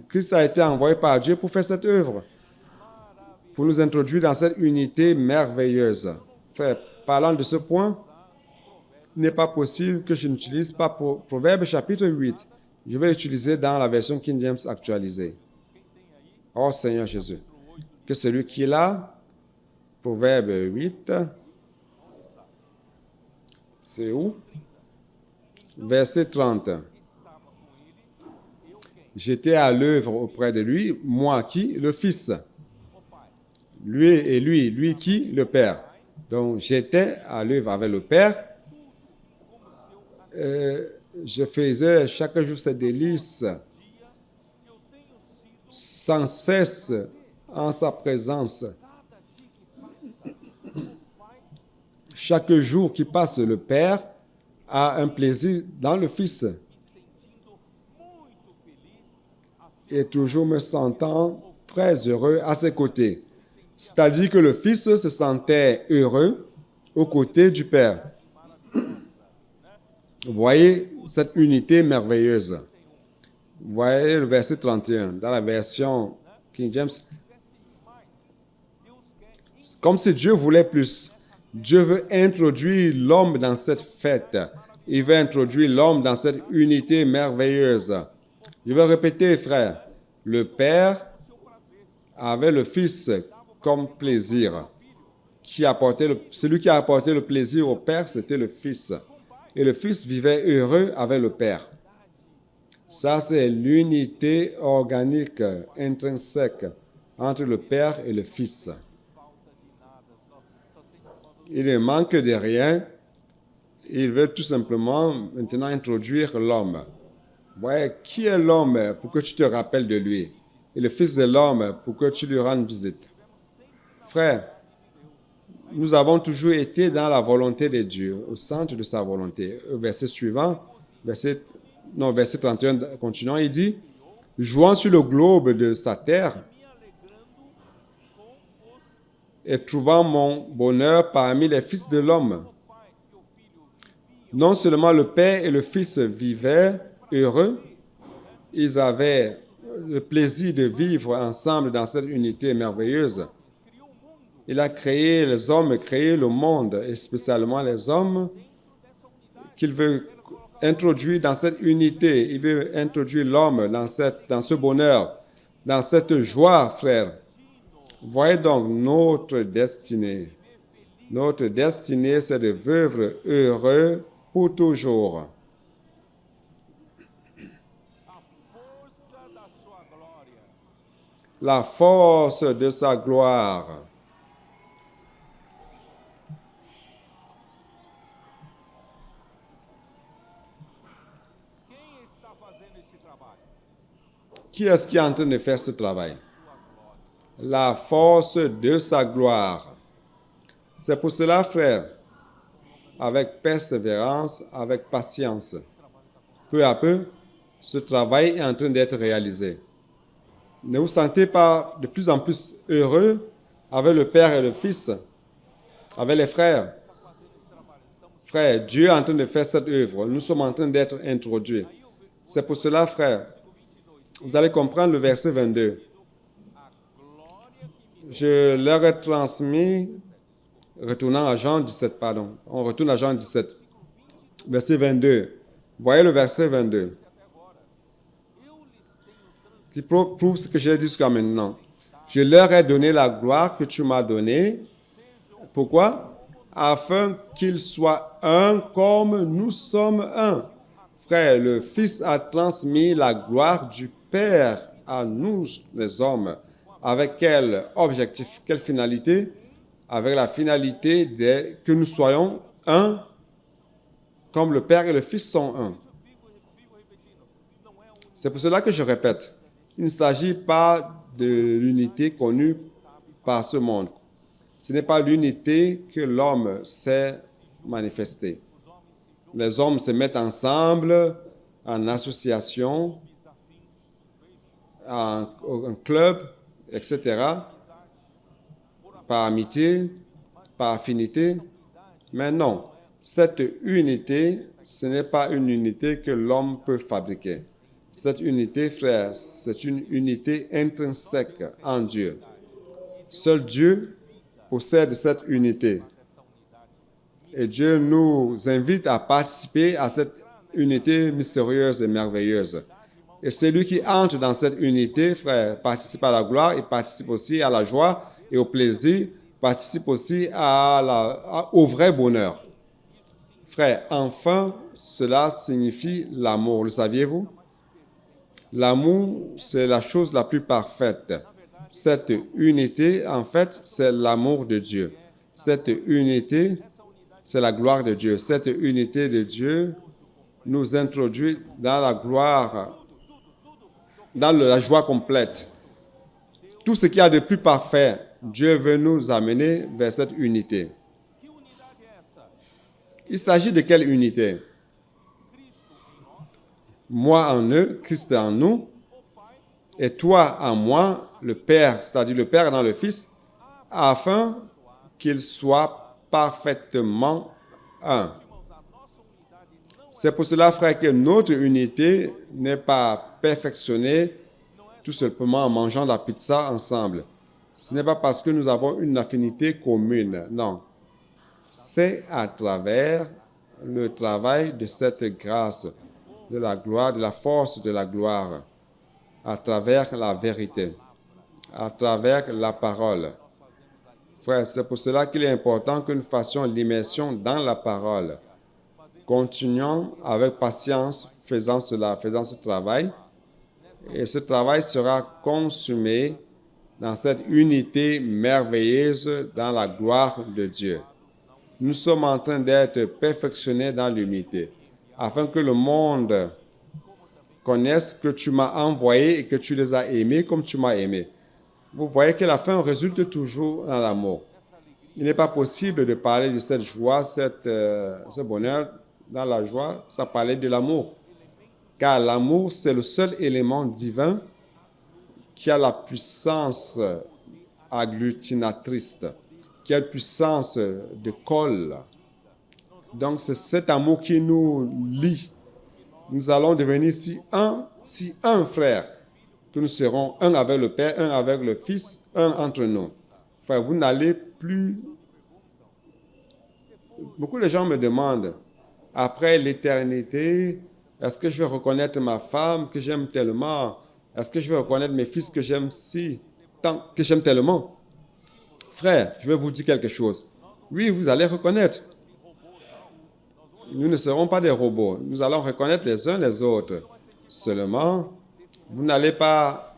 Christ a été envoyé par Dieu pour faire cette œuvre, pour nous introduire dans cette unité merveilleuse. Frère, parlant de ce point, il n'est pas possible que je n'utilise pas Proverbe chapitre 8. Je vais l'utiliser dans la version King James actualisée. Oh Seigneur Jésus, que celui qui est là, Proverbe 8, c'est où? Verset 30. J'étais à l'œuvre auprès de lui, moi qui? Le Fils. Lui et lui qui? Le Père. Donc j'étais à l'œuvre avec le Père. Je faisais chaque jour ces délices sans cesse en sa présence. Chaque jour qui passe, le Père a un plaisir dans le Fils. Et toujours me sentant très heureux à ses côtés. C'est-à-dire que le Fils se sentait heureux aux côtés du Père. Vous voyez cette unité merveilleuse. Vous voyez le verset 31 dans la version King James. Comme si Dieu voulait plus. Dieu veut introduire l'homme dans cette fête. Il veut introduire l'homme dans cette unité merveilleuse. Je vais répéter, frère. Le Père avait le Fils comme plaisir. Celui qui a apporté le plaisir au Père, c'était le Fils. Et le Fils vivait heureux avec le Père. Ça, c'est l'unité organique, intrinsèque, entre le Père et le Fils. Il ne manque de rien. Il veut tout simplement maintenant introduire l'homme. Ouais, qui est l'homme pour que tu te rappelles de lui? Et le Fils de l'homme pour que tu lui rendes visite. Frère, nous avons toujours été dans la volonté de Dieu, au centre de sa volonté. Au verset suivant, verset 31, continuant, il dit, « Jouant sur le globe de sa terre et trouvant mon bonheur parmi les fils de l'homme. » Non seulement le Père et le Fils vivaient heureux, ils avaient le plaisir de vivre ensemble dans cette unité merveilleuse. Il a créé les hommes, créé le monde, et spécialement les hommes qu'il veut introduire dans cette unité. Il veut introduire l'homme dans ce bonheur, dans cette joie, frère. Voyez donc notre destinée. Notre destinée, c'est de vivre heureux pour toujours. La force de sa gloire. Qui est-ce qui est en train de faire ce travail? La force de sa gloire. C'est pour cela, frère, avec persévérance, avec patience, peu à peu, ce travail est en train d'être réalisé. Ne vous sentez pas de plus en plus heureux avec le Père et le Fils, avec les frères? Frère, Dieu est en train de faire cette œuvre. Nous sommes en train d'être introduits. C'est pour cela, frère, vous allez comprendre le verset 22. Je leur ai transmis, retournant à Jean 17, pardon. On retourne à Jean 17, verset 22. Voyez le verset 22. Qui prouve ce que j'ai dit jusqu'à maintenant. Je leur ai donné la gloire que tu m'as donnée. Pourquoi? Afin qu'ils soient un comme nous sommes un. Frère, le Fils a transmis la gloire du Père à nous, les hommes. Avec quel objectif, quelle finalité? Avec la finalité que nous soyons un, comme le Père et le Fils sont un. C'est pour cela que je répète, il ne s'agit pas de l'unité connue par ce monde. Ce n'est pas l'unité que l'homme sait manifester. Les hommes se mettent ensemble en association, en club, etc., par amitié, par affinité. Mais non, cette unité, ce n'est pas une unité que l'homme peut fabriquer. Cette unité, frère, c'est une unité intrinsèque en Dieu. Seul Dieu possède cette unité. Et Dieu nous invite à participer à cette unité mystérieuse et merveilleuse. Et celui qui entre dans cette unité, frère, participe à la gloire, il participe aussi à la joie et au plaisir, participe aussi au vrai bonheur. Frère, enfin, cela signifie l'amour, le saviez-vous? L'amour, c'est la chose la plus parfaite. Cette unité, en fait, c'est l'amour de Dieu. Cette unité, c'est la gloire de Dieu. Cette unité de Dieu nous introduit dans la gloire, dans la joie complète. Tout ce qu'il y a de plus parfait, Dieu veut nous amener vers cette unité. Il s'agit de quelle unité? Moi en eux, Christ en nous, et toi en moi, le Père, c'est-à-dire le Père dans le Fils, afin qu'ils soient parfaitement un. C'est pour cela, frère, que notre unité n'est pas perfectionnée tout simplement en mangeant la pizza ensemble. Ce n'est pas parce que nous avons une affinité commune, non. C'est à travers le travail de cette grâce, de la gloire, de la force de la gloire, à travers la vérité, à travers la parole. Frère, c'est pour cela qu'il est important que nous fassions l'immersion dans la parole. Continuons avec patience, faisant cela, faisant ce travail. Et ce travail sera consumé dans cette unité merveilleuse dans la gloire de Dieu. Nous sommes en train d'être perfectionnés dans l'unité, afin que le monde connaisse que tu m'as envoyé et que tu les as aimés comme tu m'as aimé. Vous voyez que la fin résulte toujours dans l'amour. Il n'est pas possible de parler de cette joie, ce bonheur dans la joie, sans parler de l'amour. Car l'amour, c'est le seul élément divin qui a la puissance agglutinatrice, qui a la puissance de colle. Donc, c'est cet amour qui nous lie. Nous allons devenir si un frère, que nous serons un avec le Père, un avec le Fils, un entre nous. Frère, vous n'allez plus... Beaucoup de gens me demandent, après l'éternité, est-ce que je vais reconnaître ma femme que j'aime tellement? Est-ce que je vais reconnaître mes fils que j'aime que j'aime tellement? Frère, je vais vous dire quelque chose. Oui, vous allez reconnaître. Nous ne serons pas des robots. Nous allons reconnaître les uns les autres. Seulement, vous n'allez pas...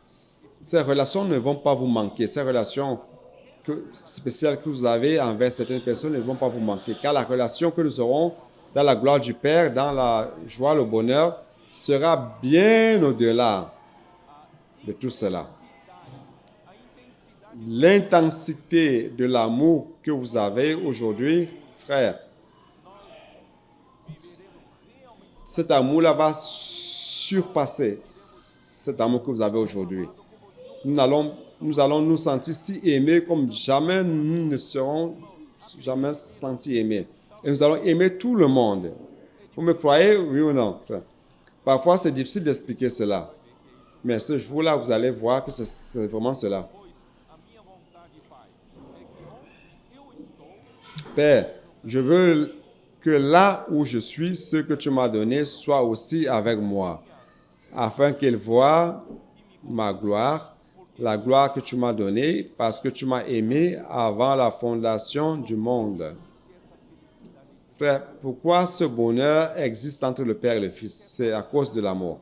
Ces relations ne vont pas vous manquer. Ces relations spéciales que vous avez envers certaines personnes ne vont pas vous manquer. Car la relation que nous aurons dans la gloire du Père, dans la joie, le bonheur, sera bien au-delà de tout cela. L'intensité de l'amour que vous avez aujourd'hui, frère, cet amour-là va surpasser cet amour que vous avez aujourd'hui. Nous allons nous sentir si aimés comme jamais nous ne serons jamais sentis aimés. Et nous allons aimer tout le monde. Vous me croyez, oui ou non? Parfois, c'est difficile d'expliquer cela. Mais ce jour-là, vous allez voir que c'est vraiment cela. Père, je veux que là où je suis, ce que tu m'as donné soit aussi avec moi, afin qu'ils voient ma gloire, la gloire que tu m'as donnée, parce que tu m'as aimé avant la fondation du monde. Frère, pourquoi ce bonheur existe entre le Père et le Fils? C'est à cause de l'amour.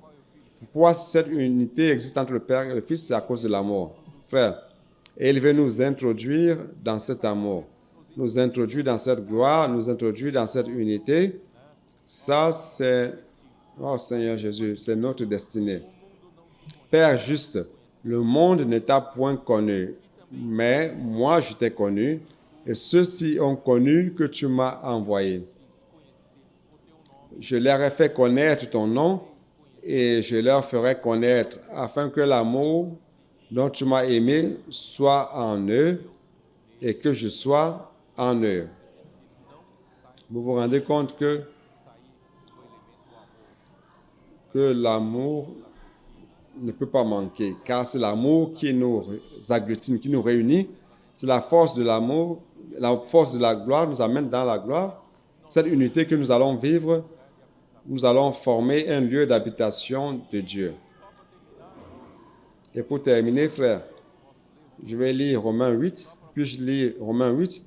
Pourquoi cette unité existe entre le Père et le Fils? C'est à cause de l'amour. Frère, et il veut nous introduire dans cet amour, nous introduire dans cette gloire, nous introduire dans cette unité. Ça, c'est, oh Seigneur Jésus, c'est notre destinée. Père juste, le monde ne t'a point connu, mais moi je t'ai connu, et ceux-ci ont connu que tu m'as envoyé. Je leur ai fait connaître ton nom, et je leur ferai connaître, afin que l'amour dont tu m'as aimé soit en eux, et que je sois en eux. Vous vous rendez compte que que l'amour ne peut pas manquer, car c'est l'amour qui nous agglutine, qui nous réunit. C'est la force de l'amour, la force de la gloire nous amène dans la gloire. Cette unité que nous allons vivre, nous allons former un lieu d'habitation de Dieu. Et pour terminer, frère, je vais lire Romains 8, puis je lis Romains 8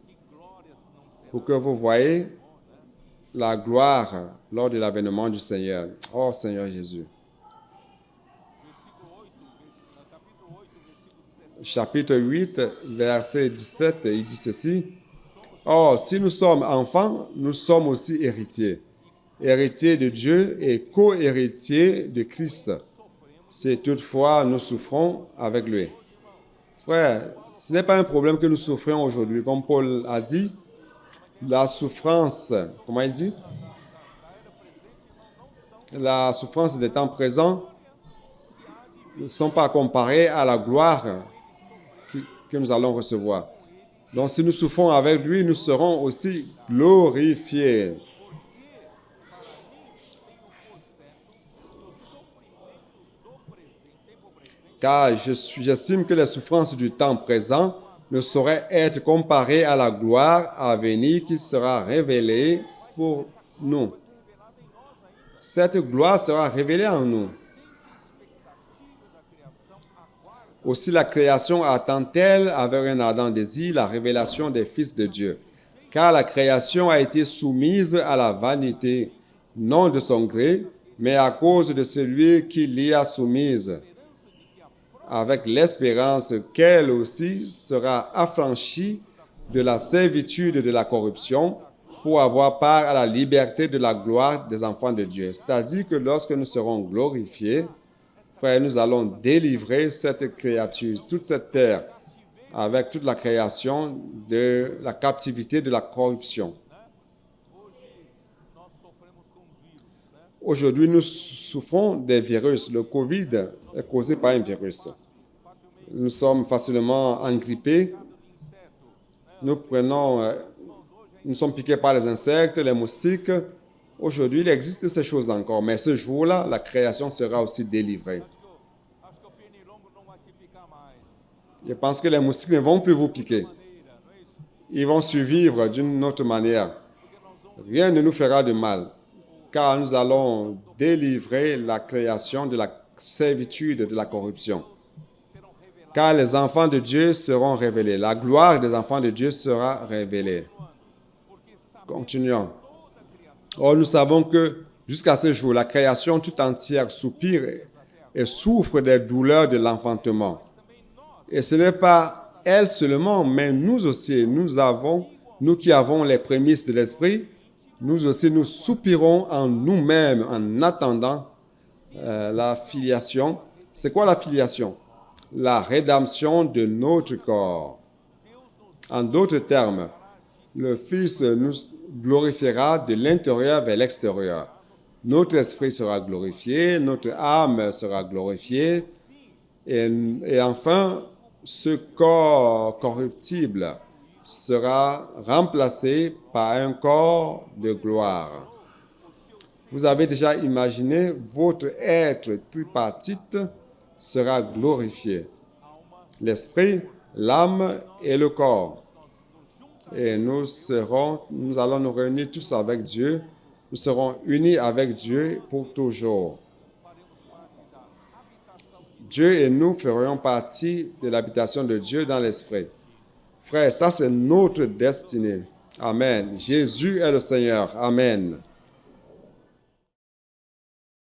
pour que vous voyez la gloire lors de l'avènement du Seigneur. Oh Seigneur Jésus. Chapitre 8, verset 17, il dit ceci. Or, si nous sommes enfants, nous sommes aussi héritiers. Héritiers de Dieu et co-héritiers de Christ. Si toutefois nous souffrons avec lui. Frère, ce n'est pas un problème que nous souffrions aujourd'hui. Comme Paul a dit, la souffrance, comment il dit? La souffrance des temps présents ne sont pas comparées à la gloire que nous allons recevoir. Donc, si nous souffrons avec lui, nous serons aussi glorifiés. Car j'estime que les souffrances du temps présent ne sauraient être comparées à la gloire à venir qui sera révélée pour nous. Cette gloire sera révélée en nous. Aussi la création attend-elle avec un ardent désir la révélation des fils de Dieu. Car la création a été soumise à la vanité, non de son gré, mais à cause de celui qui l'y a soumise, avec l'espérance qu'elle aussi sera affranchie de la servitude de la corruption pour avoir part à la liberté de la gloire des enfants de Dieu. C'est-à-dire que lorsque nous serons glorifiés, frère, nous allons délivrer cette créature, toute cette terre, avec toute la création de la captivité de la corruption. Aujourd'hui, nous souffrons des virus. Le Covid est causé par un virus. Nous sommes facilement engrippés. Nous sommes piqués par les insectes, les moustiques. Aujourd'hui, il existe ces choses encore, mais ce jour-là, la création sera aussi délivrée. Je pense que les moustiques ne vont plus vous piquer. Ils vont survivre d'une autre manière. Rien ne nous fera de mal, car nous allons délivrer la création de la servitude de la corruption. Car les enfants de Dieu seront révélés. La gloire des enfants de Dieu sera révélée. Continuons. Or, nous savons que jusqu'à ce jour, la création tout entière soupire et souffre des douleurs de l'enfantement. Et ce n'est pas elle seulement, mais nous aussi, nous qui avons les prémices de l'Esprit, nous aussi, nous soupirons en nous-mêmes en attendant la filiation. C'est quoi la filiation? La rédemption de notre corps. En d'autres termes, le Fils nous glorifiera de l'intérieur vers l'extérieur. Notre esprit sera glorifié, notre âme sera glorifiée, et enfin, ce corps corruptible sera remplacé par un corps de gloire. Vous avez déjà imaginé, votre être tripartite sera glorifié. L'esprit, l'âme et le corps. Et nous allons nous réunir tous avec Dieu. Nous serons unis avec Dieu pour toujours. Dieu et nous ferions partie de l'habitation de Dieu dans l'esprit. Frère, ça c'est notre destinée. Amen. Jésus est le Seigneur. Amen.